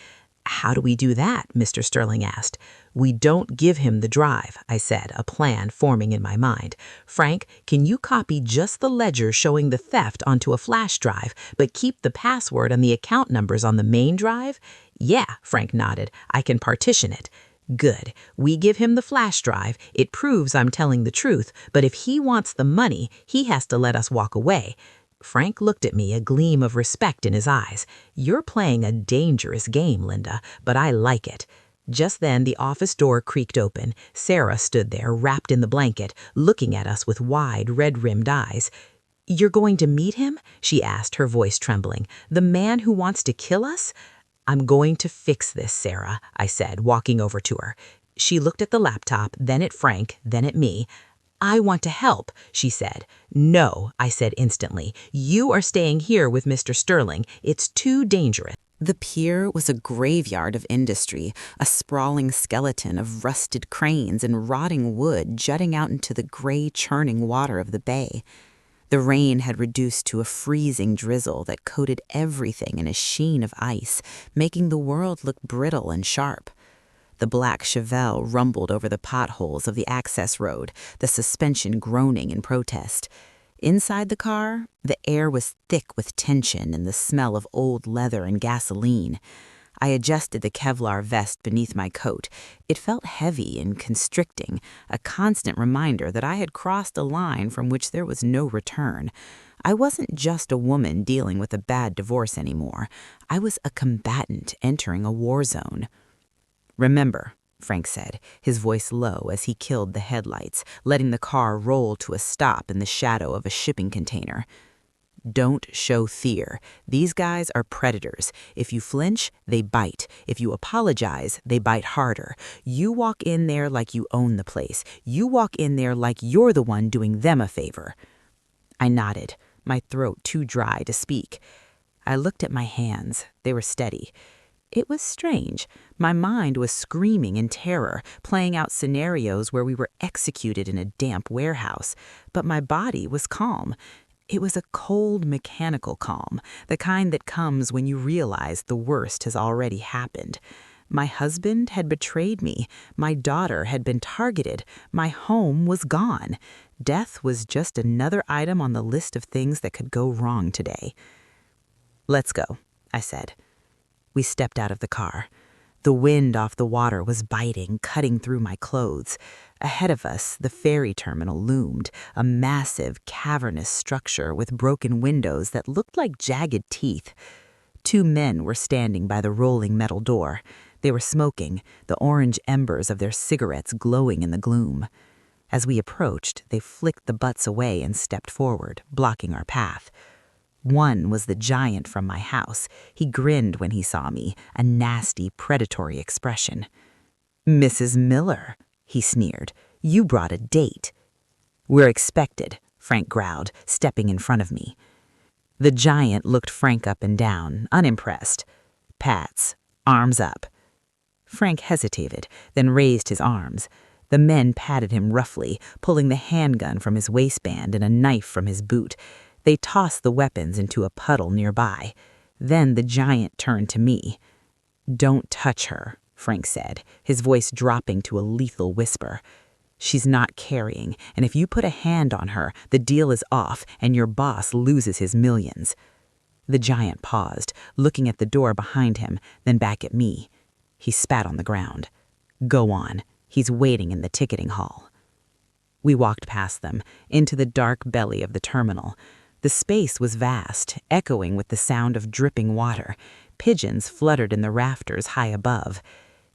How do we do that? Mr. Sterling asked. We don't give him the drive, I said, a plan forming in my mind. Frank, can you copy just the ledger showing the theft onto a flash drive, but keep the password and the account numbers on the main drive? Yeah, Frank nodded. I can partition it. Good. We give him the flash drive. It proves I'm telling the truth, but if he wants the money, he has to let us walk away. Frank looked at me, a gleam of respect in his eyes. You're playing a dangerous game, Linda, but I like it. Just then, the office door creaked open. Sarah stood there, wrapped in the blanket, looking at us with wide, red-rimmed eyes. You're going to meet him? She asked, her voice trembling. The man who wants to kill us? I'm going to fix this, Sarah, I said, walking over to her. She looked at the laptop, then at Frank, then at me. I want to help, she said. No, I said instantly. You are staying here with Mr. Sterling. It's too dangerous. The pier was a graveyard of industry, a sprawling skeleton of rusted cranes and rotting wood jutting out into the gray, churning water of the bay. The rain had reduced to a freezing drizzle that coated everything in a sheen of ice, making the world look brittle and sharp. The black Chevelle rumbled over the potholes of the access road, the suspension groaning in protest. Inside the car, the air was thick with tension and the smell of old leather and gasoline. I adjusted the Kevlar vest beneath my coat. It felt heavy and constricting, a constant reminder that I had crossed a line from which there was no return. I wasn't just a woman dealing with a bad divorce anymore. I was a combatant entering a war zone. Remember, Frank said, his voice low as he killed the headlights, letting the car roll to a stop in the shadow of a shipping container. Don't show fear. These guys are predators. If you flinch, they bite. If you apologize, they bite harder. You walk in there like you own the place. You walk in there like you're the one doing them a favor. I nodded, my throat too dry to speak. I looked at my hands. They were steady. It was strange. My mind was screaming in terror, playing out scenarios where we were executed in a damp warehouse, but my body was calm. It was a cold, mechanical calm, the kind that comes when you realize the worst has already happened. My husband had betrayed me. My daughter had been targeted. My home was gone. Death was just another item on the list of things that could go wrong today. Let's go, I said. We stepped out of the car. The wind off the water was biting, cutting through my clothes. Ahead of us, the ferry terminal loomed, a massive, cavernous structure with broken windows that looked like jagged teeth. 2 men were standing by the rolling metal door. They were smoking, the orange embers of their cigarettes glowing in the gloom. As we approached, they flicked the butts away and stepped forward, blocking our path. One was the giant from my house. He grinned when he saw me, a nasty, predatory expression. "Mrs. Miller," he sneered, "you brought a date." "We're expected," Frank growled, stepping in front of me. The giant looked Frank up and down, unimpressed. Pats, arms up. Frank hesitated, then raised his arms. The men patted him roughly, pulling the handgun from his waistband and a knife from his boot. They tossed the weapons into a puddle nearby. Then the giant turned to me. "Don't touch her," Frank said, his voice dropping to a lethal whisper. "She's not carrying, and if you put a hand on her, the deal is off and your boss loses his millions." The giant paused, looking at the door behind him, then back at me. He spat on the ground. "Go on. He's waiting in the ticketing hall." We walked past them, into the dark belly of the terminal. The space was vast, echoing with the sound of dripping water. Pigeons fluttered in the rafters high above.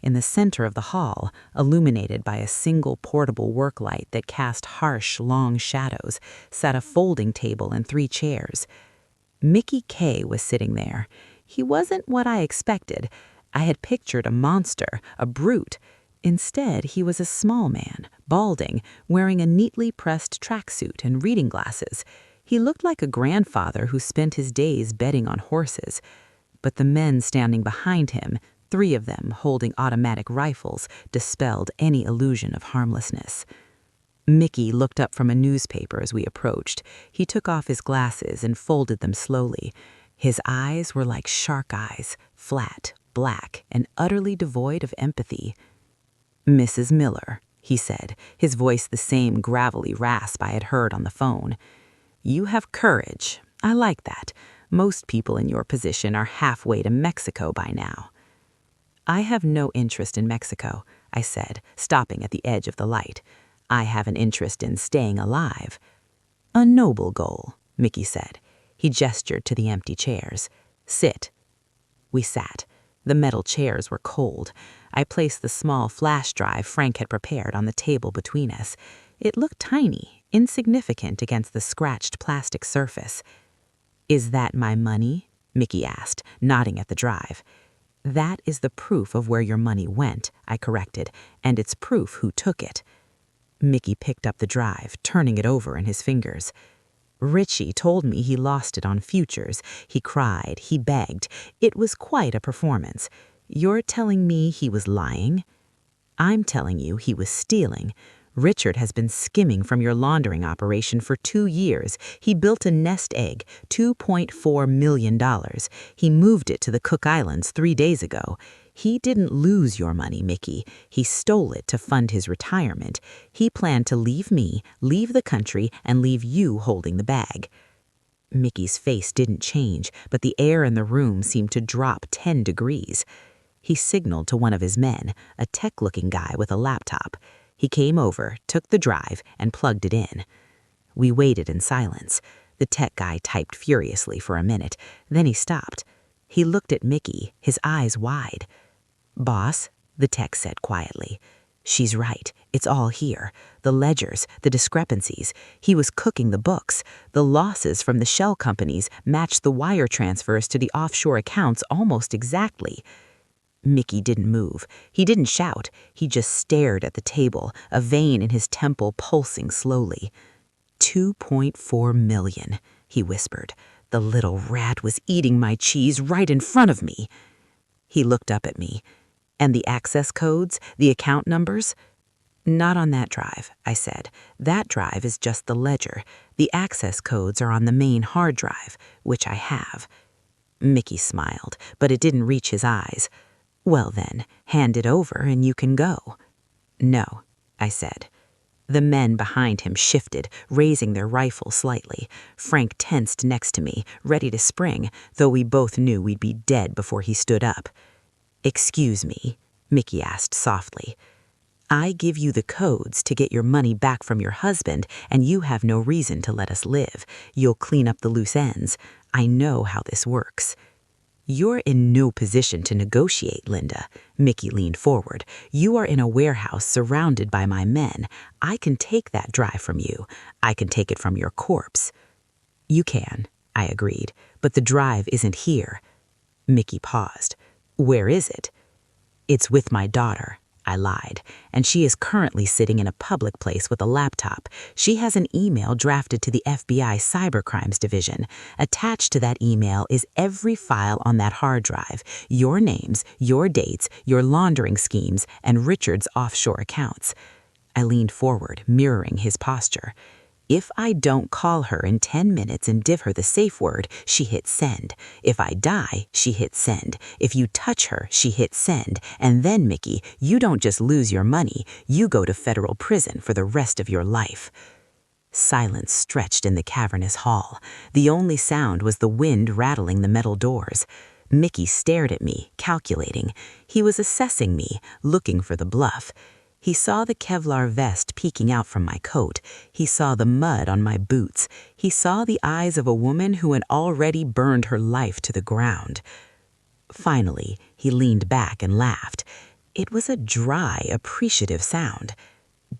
In the center of the hall, illuminated by a single portable work light that cast harsh, long shadows, sat a folding table and 3 chairs. Mickey K was sitting there. He wasn't what I expected. I had pictured a monster, a brute. Instead, he was a small man, balding, wearing a neatly pressed tracksuit and reading glasses. He looked like a grandfather who spent his days betting on horses. But the men standing behind him, 3 of them holding automatic rifles, dispelled any illusion of harmlessness. Mickey looked up from a newspaper as we approached. He took off his glasses and folded them slowly. His eyes were like shark eyes, flat, black, and utterly devoid of empathy. "Mrs. Miller," he said, his voice the same gravelly rasp I had heard on the phone. "You have courage. I like that. Most people in your position are halfway to Mexico by now." "I have no interest in Mexico," I said, stopping at the edge of the light. "I have an interest in staying alive." "A noble goal," Mickey said. He gestured to the empty chairs. "Sit." We sat. The metal chairs were cold. I placed the small flash drive Frank had prepared on the table between us. It looked tiny, insignificant against the scratched plastic surface. "Is that my money?" Mickey asked, nodding at the drive. "That is the proof of where your money went," I corrected, "and it's proof who took it." Mickey picked up the drive, turning it over in his fingers. "Richie told me he lost it on futures. He cried, he begged. It was quite a performance. You're telling me he was lying?" "I'm telling you he was stealing. Richard has been skimming from your laundering operation for 2 years. He built a nest egg, $2.4 million. He moved it to the Cook Islands 3 days ago. He didn't lose your money, Mickey. He stole it to fund his retirement. He planned to leave me, leave the country, and leave you holding the bag." Mickey's face didn't change, but the air in the room seemed to drop 10 degrees. He signaled to one of his men, a tech-looking guy with a laptop. He came over, took the drive, and plugged it in. We waited in silence. The tech guy typed furiously for a minute. Then he stopped. He looked at Mickey, his eyes wide. "Boss," the tech said quietly, "she's right. It's all here. The ledgers, the discrepancies. He was cooking the books. The losses from the shell companies matched the wire transfers to the offshore accounts almost exactly." Mickey didn't move. He didn't shout. He just stared at the table, a vein in his temple pulsing slowly. $2.4 million, he whispered. "The little rat was eating my cheese right in front of me." He looked up at me. "And the access codes, the account numbers?" "Not on that drive," I said. "That drive is just the ledger. The access codes are on the main hard drive, which I have." Mickey smiled, but it didn't reach his eyes. "Well then, hand it over and you can go." "No," I said. The men behind him shifted, raising their rifles slightly. Frank tensed next to me, ready to spring, though we both knew we'd be dead before he stood up. "Excuse me," Mickey asked softly. "I give you the codes to get your money back from your husband, and you have no reason to let us live. You'll clean up the loose ends. I know how this works." "You're in no position to negotiate, Linda." Mickey leaned forward. "You are in a warehouse surrounded by my men. I can take that drive from you. I can take it from your corpse." "You can," I agreed, "but the drive isn't here." Mickey paused. "Where is it?" "It's with my daughter," I lied, "and she is currently sitting in a public place with a laptop. She has an email drafted to the FBI Cybercrimes Division. Attached to that email is every file on that hard drive, your names, your dates, your laundering schemes, and Richard's offshore accounts." I leaned forward, mirroring his posture. "If I don't call her in 10 minutes and give her the safe word, she hits send. If I die, she hits send. If you touch her, she hits send. And then, Mickey, you don't just lose your money, you go to federal prison for the rest of your life." Silence stretched in the cavernous hall. The only sound was the wind rattling the metal doors. Mickey stared at me, calculating. He was assessing me, looking for the bluff. He saw the Kevlar vest peeking out from my coat. He saw the mud on my boots. He saw the eyes of a woman who had already burned her life to the ground. Finally, he leaned back and laughed. It was a dry, appreciative sound.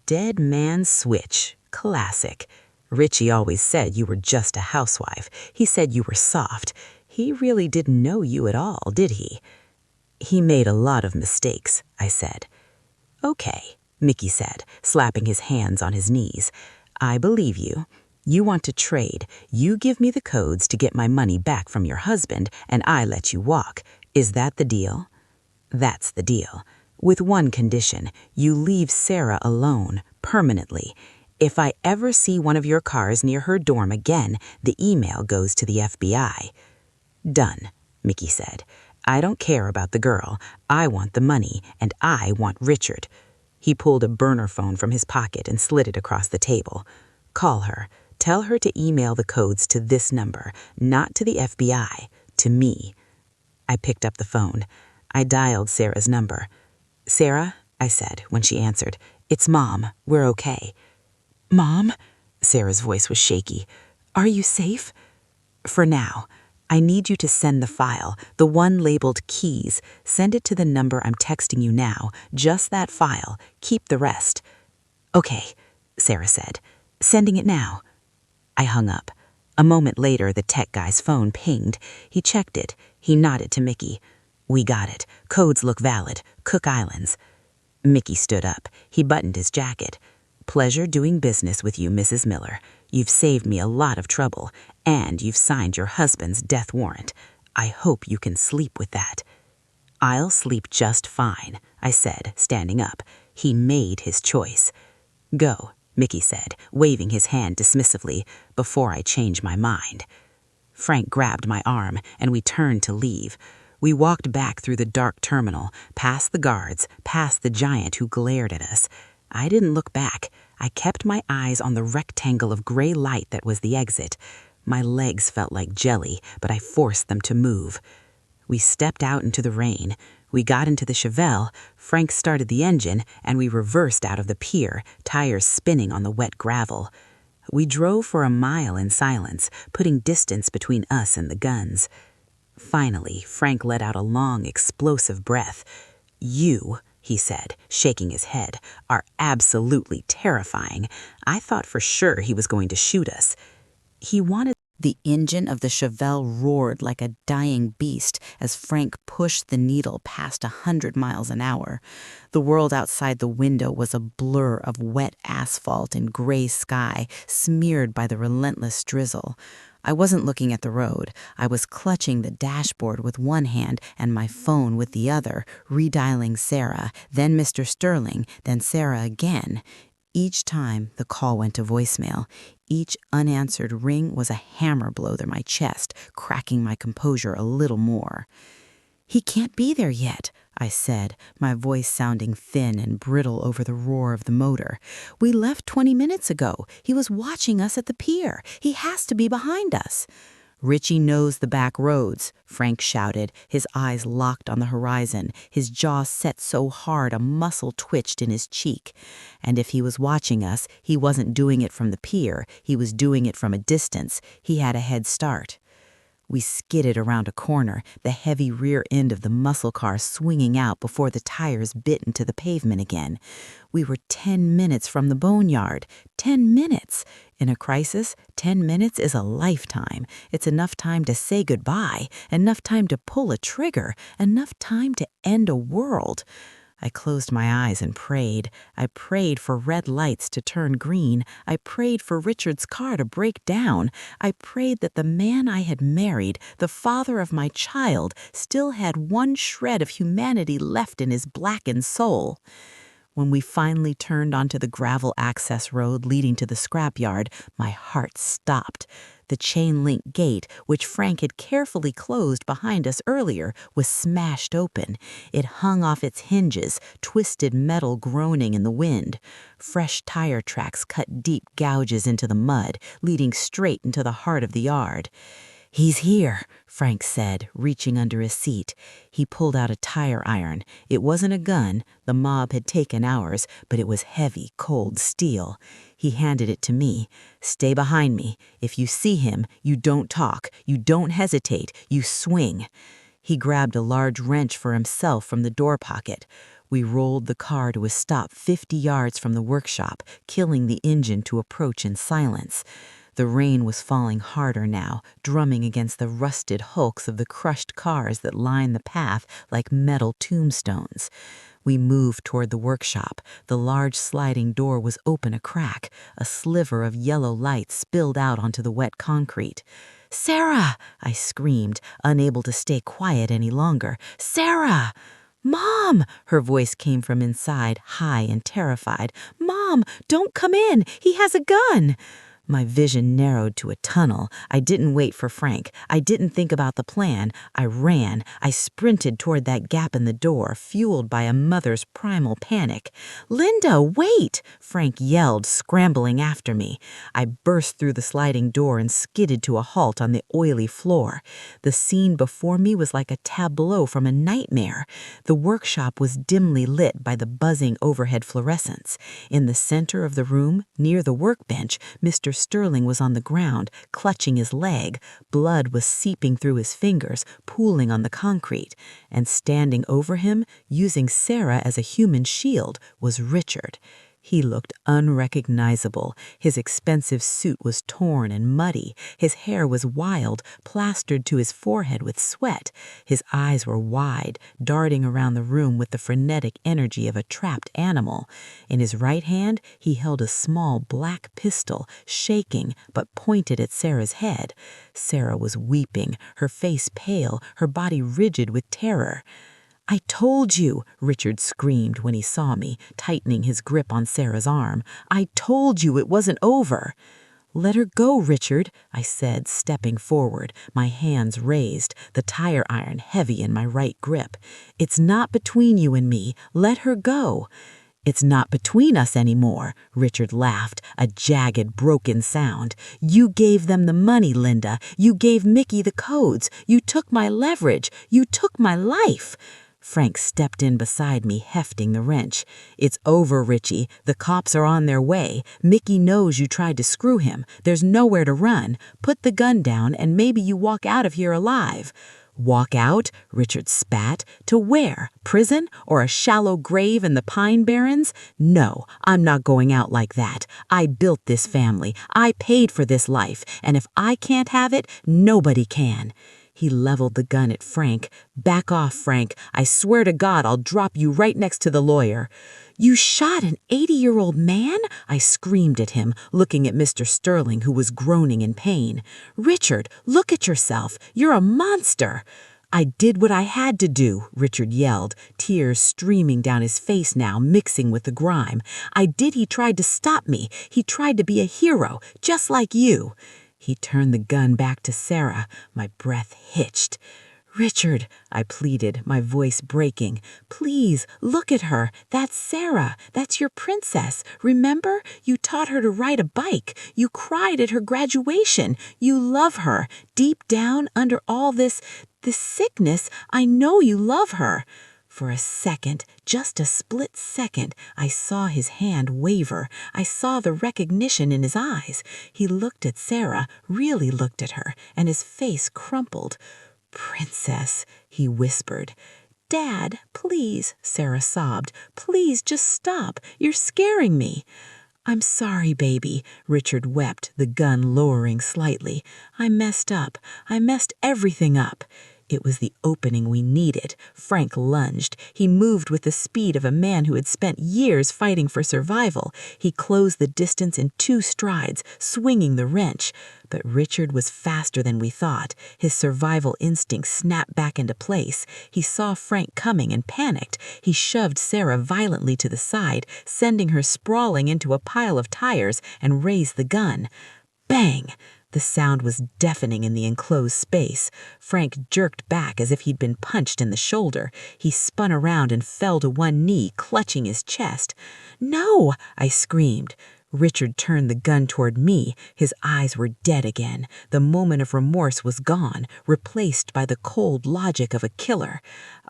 "Dead man switch. Classic. Richie always said you were just a housewife. He said you were soft. He really didn't know you at all, did he?" "He made a lot of mistakes," I said. "Okay," Mickey said, slapping his hands on his knees. "I believe you. You want to trade. You give me the codes to get my money back from your husband, and I let you walk. Is that the deal?" "That's the deal. With one condition. You leave Sarah alone, permanently. If I ever see one of your cars near her dorm again, the email goes to the FBI." "Done," Mickey said. "I don't care about the girl. I want the money, and I want Richard." He pulled a burner phone from his pocket and slid it across the table. "Call her. Tell her to email the codes to this number, not to the FBI, to me." I picked up the phone. I dialed Sarah's number. "Sarah," I said when she answered, "it's Mom. We're okay." "Mom?" Sarah's voice was shaky. "Are you safe?" "For now. I need you to send the file, the one labeled keys. Send it to the number I'm texting you now, just that file. Keep the rest." "Okay," Sarah said. "Sending it now." I hung up. A moment later, the tech guy's phone pinged. He checked it. He nodded to Mickey. "We got it. Codes look valid. Cook Islands." Mickey stood up. He buttoned his jacket. "Pleasure doing business with you, Mrs. Miller. You've saved me a lot of trouble, and you've signed your husband's death warrant. I hope you can sleep with that." "I'll sleep just fine," I said, standing up. He made his choice. "Go," Mickey said, waving his hand dismissively, "before I change my mind." Frank grabbed my arm, and we turned to leave. We walked back through the dark terminal, past the guards, past the giant who glared at us. I didn't look back. I kept my eyes on the rectangle of gray light that was the exit. My legs felt like jelly, but I forced them to move. We stepped out into the rain. We got into the Chevelle. Frank started the engine, and we reversed out of the pier, tires spinning on the wet gravel. We drove for a mile in silence, putting distance between us and the guns. Finally, Frank let out a long, explosive breath. "You," he said, shaking his head, "are absolutely terrifying. I thought for sure he was going to shoot us." He wanted. The engine of the Chevelle roared like a dying beast as Frank pushed the needle past 100 miles an hour. The world outside the window was a blur of wet asphalt and gray sky, smeared by the relentless drizzle. I wasn't looking at the road. I was clutching the dashboard with one hand and my phone with the other, redialing Sarah, then Mr. Sterling, then Sarah again. Each time, the call went to voicemail. Each unanswered ring was a hammer blow through my chest, cracking my composure a little more. "He can't be there yet," I said, my voice sounding thin and brittle over the roar of the motor. "We left 20 minutes ago. He was watching us at the pier. He has to be behind us." "Richie knows the back roads," Frank shouted, his eyes locked on the horizon, his jaw set so hard a muscle twitched in his cheek. And if he was watching us, he wasn't doing it from the pier, he was doing it from a distance. He had a head start. We skidded around a corner, the heavy rear end of the muscle car swinging out before the tires bit into the pavement again. We were 10 minutes from the boneyard. 10 minutes! In a crisis, 10 minutes is a lifetime. It's enough time to say goodbye, enough time to pull a trigger, enough time to end a world. I closed my eyes and prayed. I prayed for red lights to turn green. I prayed for Richard's car to break down. I prayed that the man I had married, the father of my child, still had one shred of humanity left in his blackened soul. When we finally turned onto the gravel access road leading to the scrapyard, my heart stopped. The chain-link gate, which Frank had carefully closed behind us earlier, was smashed open. It hung off its hinges, twisted metal groaning in the wind. Fresh tire tracks cut deep gouges into the mud, leading straight into the heart of the yard. "He's here," Frank said, reaching under his seat. He pulled out a tire iron. It wasn't a gun. The mob had taken ours, but it was heavy, cold steel. He handed it to me. "Stay behind me. If you see him, you don't talk. You don't hesitate. You swing." He grabbed a large wrench for himself from the door pocket. We rolled the car to a stop 50 yards from the workshop, killing the engine to approach in silence. The rain was falling harder now, drumming against the rusted hulks of the crushed cars that lined the path like metal tombstones. We moved toward the workshop. The large sliding door was open a crack. A sliver of yellow light spilled out onto the wet concrete. "Sarah!" I screamed, unable to stay quiet any longer. "Sarah!" "Mom!" Her voice came from inside, high and terrified. "Mom, don't come in! He has a gun!" My vision narrowed to a tunnel. I didn't wait for Frank. I didn't think about the plan. I ran. I sprinted toward that gap in the door, fueled by a mother's primal panic. "Linda, wait!" Frank yelled, scrambling after me. I burst through the sliding door and skidded to a halt on the oily floor. The scene before me was like a tableau from a nightmare. The workshop was dimly lit by the buzzing overhead fluorescents. In the center of the room, near the workbench, Mr. Sterling was on the ground, clutching his leg. Blood was seeping through his fingers, pooling on the concrete. And standing over him, using Sarah as a human shield, was Richard. He looked unrecognizable. His expensive suit was torn and muddy. His hair was wild, plastered to his forehead with sweat. His eyes were wide, darting around the room with the frenetic energy of a trapped animal. In his right hand, he held a small black pistol, shaking but pointed at Sarah's head. Sarah was weeping, her face pale, her body rigid with terror. "I told you," Richard screamed when he saw me, tightening his grip on Sarah's arm. "I told you it wasn't over." "Let her go, Richard," I said, stepping forward, my hands raised, the tire iron heavy in my right grip. "It's not between you and me. Let her go." "It's not between us anymore," Richard laughed, a jagged, broken sound. "You gave them the money, Linda. You gave Mickey the codes. You took my leverage. You took my life." Frank stepped in beside me, hefting the wrench. "It's over, Richie. The cops are on their way. Mickey knows you tried to screw him. There's nowhere to run. Put the gun down and maybe you walk out of here alive." "Walk out?" Richard spat. "To where? Prison? Or a shallow grave in the Pine Barrens? No, I'm not going out like that. I built this family. I paid for this life. And if I can't have it, nobody can." He leveled the gun at Frank. "Back off, Frank. I swear to God I'll drop you right next to the lawyer." "You shot an 80-year-old man?" I screamed at him, looking at Mr. Sterling, who was groaning in pain. "Richard, look at yourself. You're a monster." "I did what I had to do," Richard yelled, tears streaming down his face now, mixing with the grime. He tried to stop me. He tried to be a hero, just like you." He turned the gun back to Sarah. My breath hitched. Richard, I pleaded, my voice breaking. Please, look at her. That's Sarah. That's your princess. Remember? You taught her to ride a bike. You cried at her graduation. You love her. Deep down, under all this sickness, I know you love her. For a second, just a split second, I saw his hand waver. I saw the recognition in his eyes. He looked at Sarah, really looked at her, and his face crumpled. Princess, he whispered. Dad, please, Sarah sobbed. Please, just stop. You're scaring me. I'm sorry, baby, Richard wept, the gun lowering slightly. I messed up. I messed everything up. It was the opening we needed. Frank lunged. He moved with the speed of a man who had spent years fighting for survival. He closed the distance in 2 strides, swinging the wrench. But Richard was faster than we thought. His survival instinct snapped back into place. He saw Frank coming and panicked. He shoved Sarah violently to the side, sending her sprawling into a pile of tires, and raised the gun. Bang! The sound was deafening in the enclosed space. Frank jerked back as if he'd been punched in the shoulder. He spun around and fell to one knee, clutching his chest. No! I screamed. Richard turned the gun toward me. His eyes were dead again. The moment of remorse was gone, replaced by the cold logic of a killer.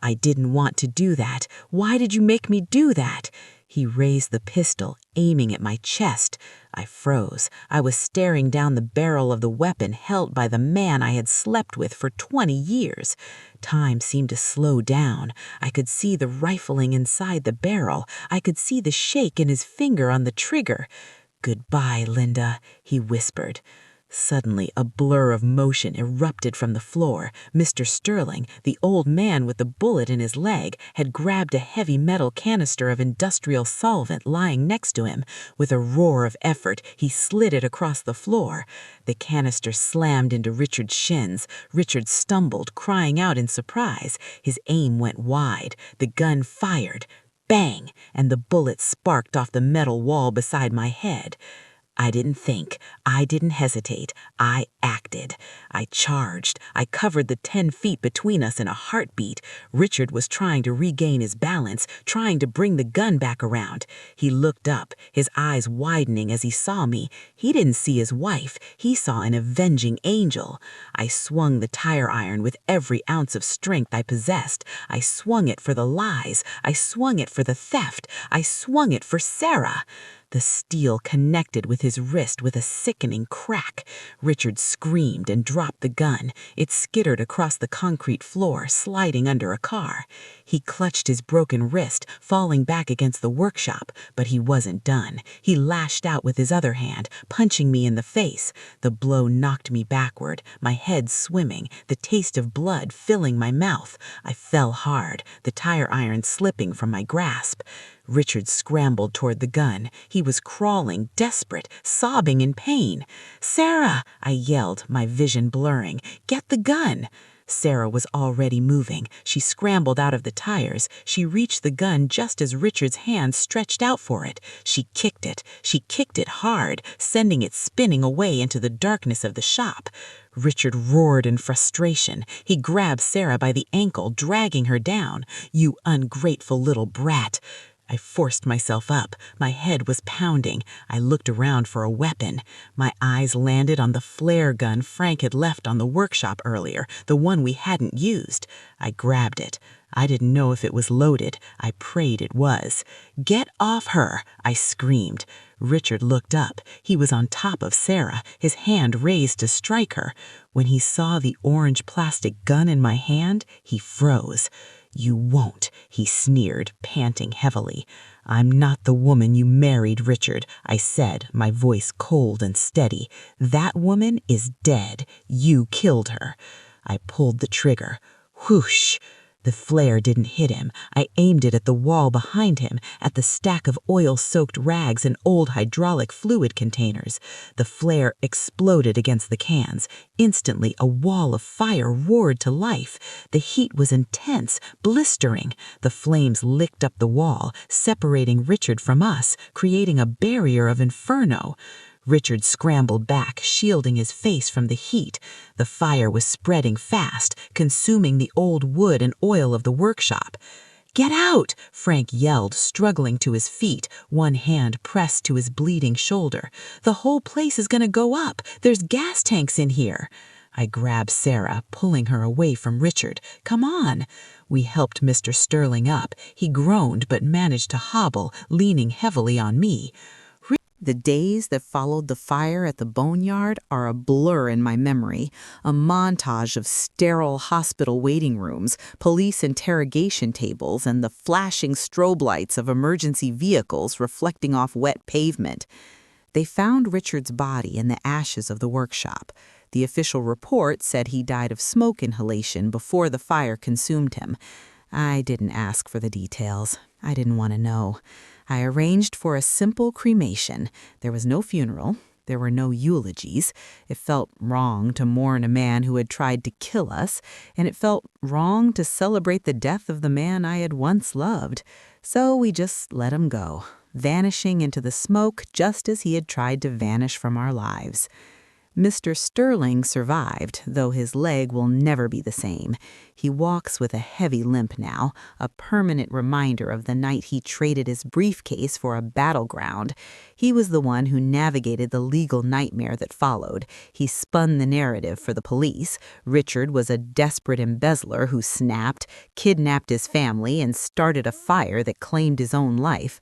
I didn't want to do that. Why did you make me do that? He raised the pistol, aiming at my chest. I froze. I was staring down the barrel of the weapon held by the man I had slept with for 20 years. Time seemed to slow down. I could see the rifling inside the barrel. I could see the shake in his finger on the trigger. Goodbye, Linda, he whispered. Suddenly, a blur of motion erupted from the floor. Mr. Sterling, the old man with the bullet in his leg, had grabbed a heavy metal canister of industrial solvent lying next to him. With a roar of effort, he slid it across the floor. The canister slammed into Richard's shins. Richard stumbled, crying out in surprise. His aim went wide. The gun fired. Bang! And the bullet sparked off the metal wall beside my head. I didn't think. I didn't hesitate. I acted. I charged. I covered the 10 feet between us in a heartbeat. Richard was trying to regain his balance, trying to bring the gun back around. He looked up, his eyes widening as he saw me. He didn't see his wife. He saw an avenging angel. I swung the tire iron with every ounce of strength I possessed. I swung it for the lies. I swung it for the theft. I swung it for Sarah. The steel connected with his wrist with a sickening crack. Richard screamed and dropped the gun. It skittered across the concrete floor, sliding under a car. He clutched his broken wrist, falling back against the workshop, but he wasn't done. He lashed out with his other hand, punching me in the face. The blow knocked me backward, my head swimming, the taste of blood filling my mouth. I fell hard, the tire iron slipping from my grasp. Richard scrambled toward the gun. He was crawling, desperate, sobbing in pain. "Sarah!" I yelled, my vision blurring. "Get the gun!" Sarah was already moving. She scrambled out of the tires. She reached the gun just as Richard's hand stretched out for it. She kicked it. She kicked it hard, sending it spinning away into the darkness of the shop. Richard roared in frustration. He grabbed Sarah by the ankle, dragging her down. "You ungrateful little brat!" I forced myself up. My head was pounding. I looked around for a weapon. My eyes landed on the flare gun Frank had left on the workshop earlier, the one we hadn't used. I grabbed it. I didn't know if it was loaded. I prayed it was. "Get off her!" I screamed. Richard looked up. He was on top of Sarah, his hand raised to strike her. When he saw the orange plastic gun in my hand, he froze. "You won't," he sneered, panting heavily. "I'm not the woman you married, Richard," I said, my voice cold and steady. "That woman is dead. You killed her." I pulled the trigger. Whoosh! The flare didn't hit him. I aimed it at the wall behind him, at the stack of oil-soaked rags and old hydraulic fluid containers. The flare exploded against the cans. Instantly, a wall of fire roared to life. The heat was intense, blistering. The flames licked up the wall, separating Richard from us, creating a barrier of inferno. Richard scrambled back, shielding his face from the heat. The fire was spreading fast, consuming the old wood and oil of the workshop. "Get out!" Frank yelled, struggling to his feet, one hand pressed to his bleeding shoulder. "The whole place is going to go up. There's gas tanks in here." I grabbed Sarah, pulling her away from Richard. "Come on." We helped Mr. Sterling up. He groaned but managed to hobble, leaning heavily on me. The days that followed the fire at the boneyard are a blur in my memory, a montage of sterile hospital waiting rooms, police interrogation tables, and the flashing strobe lights of emergency vehicles reflecting off wet pavement. They found Richard's body in the ashes of the workshop. The official report said he died of smoke inhalation before the fire consumed him. I didn't ask for the details. I didn't want to know. I arranged for a simple cremation. There was no funeral. There were no eulogies. It felt wrong to mourn a man who had tried to kill us, and it felt wrong to celebrate the death of the man I had once loved. So we just let him go, vanishing into the smoke just as he had tried to vanish from our lives. Mr. Sterling survived, though his leg will never be the same. He walks with a heavy limp now, a permanent reminder of the night he traded his briefcase for a battleground. He was the one who navigated the legal nightmare that followed. He spun the narrative for the police. Richard was a desperate embezzler who snapped, kidnapped his family, and started a fire that claimed his own life.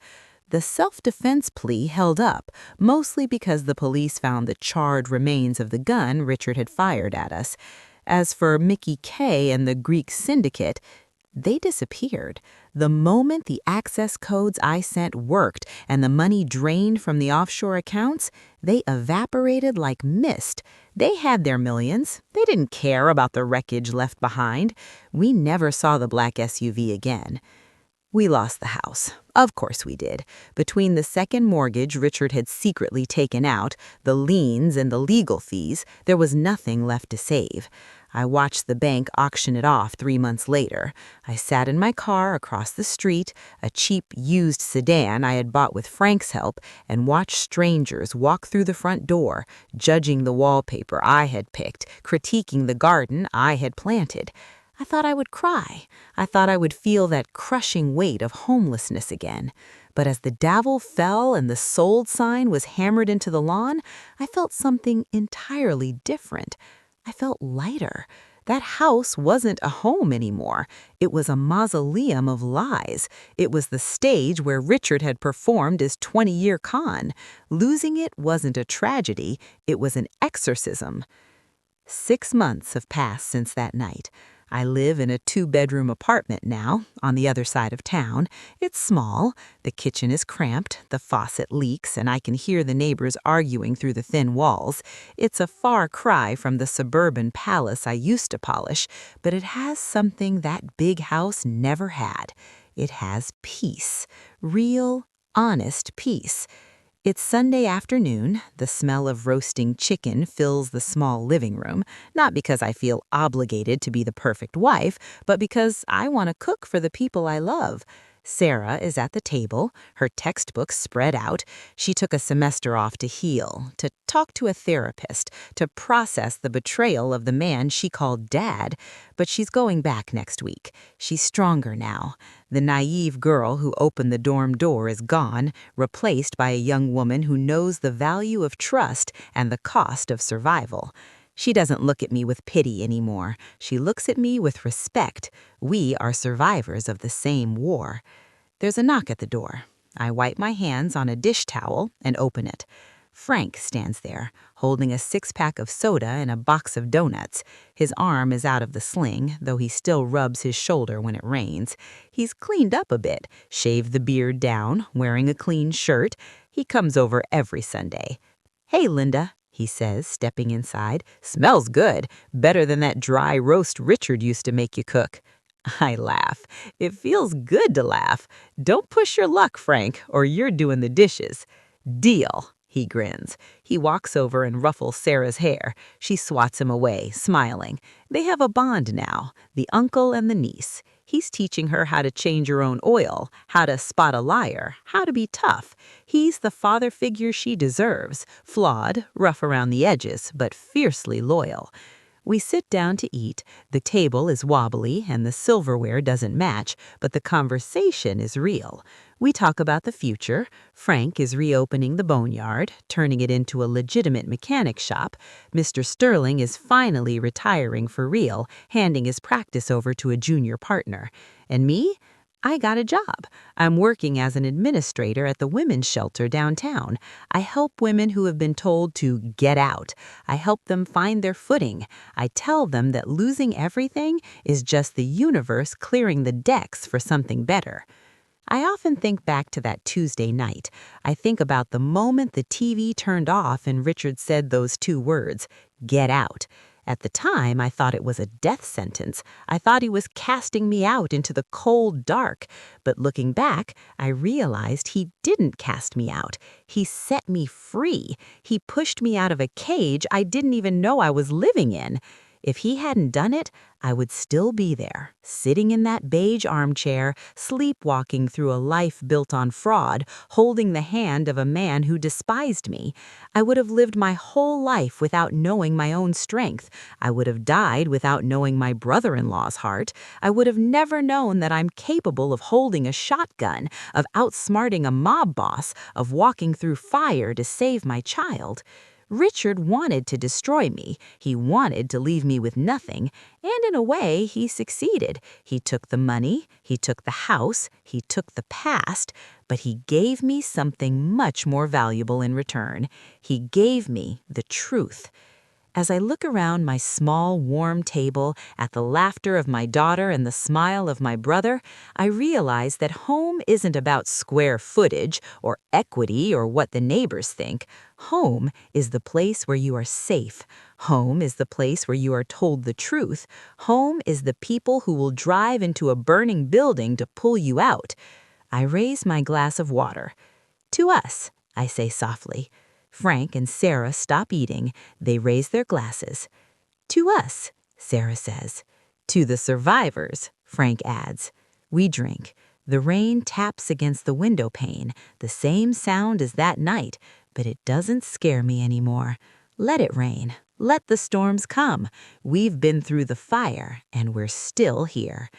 The self-defense plea held up, mostly because the police found the charred remains of the gun Richard had fired at us. As for Mickey K. and the Greek syndicate, they disappeared. The moment the access codes I sent worked and the money drained from the offshore accounts, they evaporated like mist. They had their millions. They didn't care about the wreckage left behind. We never saw the black SUV again. We lost the house. Of course we did. Between the second mortgage Richard had secretly taken out, the liens and the legal fees, there was nothing left to save. I watched the bank auction it off 3 months later. I sat in my car across the street, a cheap used sedan I had bought with Frank's help, and watched strangers walk through the front door, judging the wallpaper I had picked, critiquing the garden I had planted. I thought I would cry. I thought I would feel that crushing weight of homelessness again. But as the gavel fell and the sold sign was hammered into the lawn, I felt something entirely different. I felt lighter. That house wasn't a home anymore. It was a mausoleum of lies. It was the stage where Richard had performed as 20-year con. Losing it wasn't a tragedy. It was an exorcism. 6 months have passed since that night. I live in a 2-bedroom apartment now, on the other side of town. It's small, the kitchen is cramped, the faucet leaks, and I can hear the neighbors arguing through the thin walls. It's a far cry from the suburban palace I used to polish, but it has something that big house never had. It has peace, real, honest peace. It's Sunday afternoon. The smell of roasting chicken fills the small living room, not because I feel obligated to be the perfect wife, but because I want to cook for the people I love. Sarah is at the table, her textbooks spread out. She took a semester off to heal, to talk to a therapist, to process the betrayal of the man she called Dad. But she's going back next week. She's stronger now. The naive girl who opened the dorm door is gone, replaced by a young woman who knows the value of trust and the cost of survival. She doesn't look at me with pity anymore. She looks at me with respect. We are survivors of the same war. There's a knock at the door. I wipe my hands on a dish towel and open it. Frank stands there, holding a 6-pack of soda and a box of donuts. His arm is out of the sling, though he still rubs his shoulder when it rains. He's cleaned up a bit, shaved the beard down, wearing a clean shirt. He comes over every Sunday. "Hey, Linda," he says, stepping inside. "Smells good. Better than that dry roast Richard used to make you cook." I laugh. It feels good to laugh. "Don't push your luck, Frank, or you're doing the dishes." "Deal." He grins. He walks over and ruffles Sarah's hair. She swats him away, smiling. They have a bond now, the uncle and the niece. He's teaching her how to change her own oil, how to spot a liar, how to be tough. He's the father figure she deserves, flawed, rough around the edges, but fiercely loyal. We sit down to eat. The table is wobbly and the silverware doesn't match, but the conversation is real. We talk about the future. Frank is reopening the boneyard, turning it into a legitimate mechanic shop. Mr. Sterling is finally retiring for real, handing his practice over to a junior partner. And me? I got a job. I'm working as an administrator at the women's shelter downtown. I help women who have been told to get out. I help them find their footing. I tell them that losing everything is just the universe clearing the decks for something better. I often think back to that Tuesday night. I think about the moment the TV turned off and Richard said those two words, "Get out." At the time, I thought it was a death sentence. I thought he was casting me out into the cold dark. But looking back, I realized he didn't cast me out. He set me free. He pushed me out of a cage I didn't even know I was living in. If he hadn't done it, I would still be there, sitting in that beige armchair, sleepwalking through a life built on fraud, holding the hand of a man who despised me. I would have lived my whole life without knowing my own strength. I would have died without knowing my brother-in-law's heart. I would have never known that I'm capable of holding a shotgun, of outsmarting a mob boss, of walking through fire to save my child. Richard wanted to destroy me. He wanted to leave me with nothing, and in a way, he succeeded. He took the money, he took the house, he took the past, but he gave me something much more valuable in return. He gave me the truth. As I look around my small, warm table at the laughter of my daughter and the smile of my brother, I realize that home isn't about square footage or equity or what the neighbors think. Home is the place where you are safe. Home is the place where you are told the truth. Home is the people who will drive into a burning building to pull you out. I raise my glass of water. To us, I say softly. Frank and Sarah stop eating. They raise their glasses. To us, Sarah says. To the survivors, Frank adds. We drink. The rain taps against the window pane, the same sound as that night, but it doesn't scare me anymore. Let it rain. Let the storms come. We've been through the fire, and we're still here.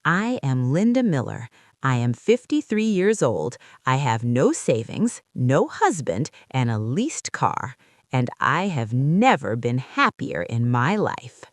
I am Linda Miller. I am 53 years old. I have no savings, no husband, and a leased car. And I have never been happier in my life.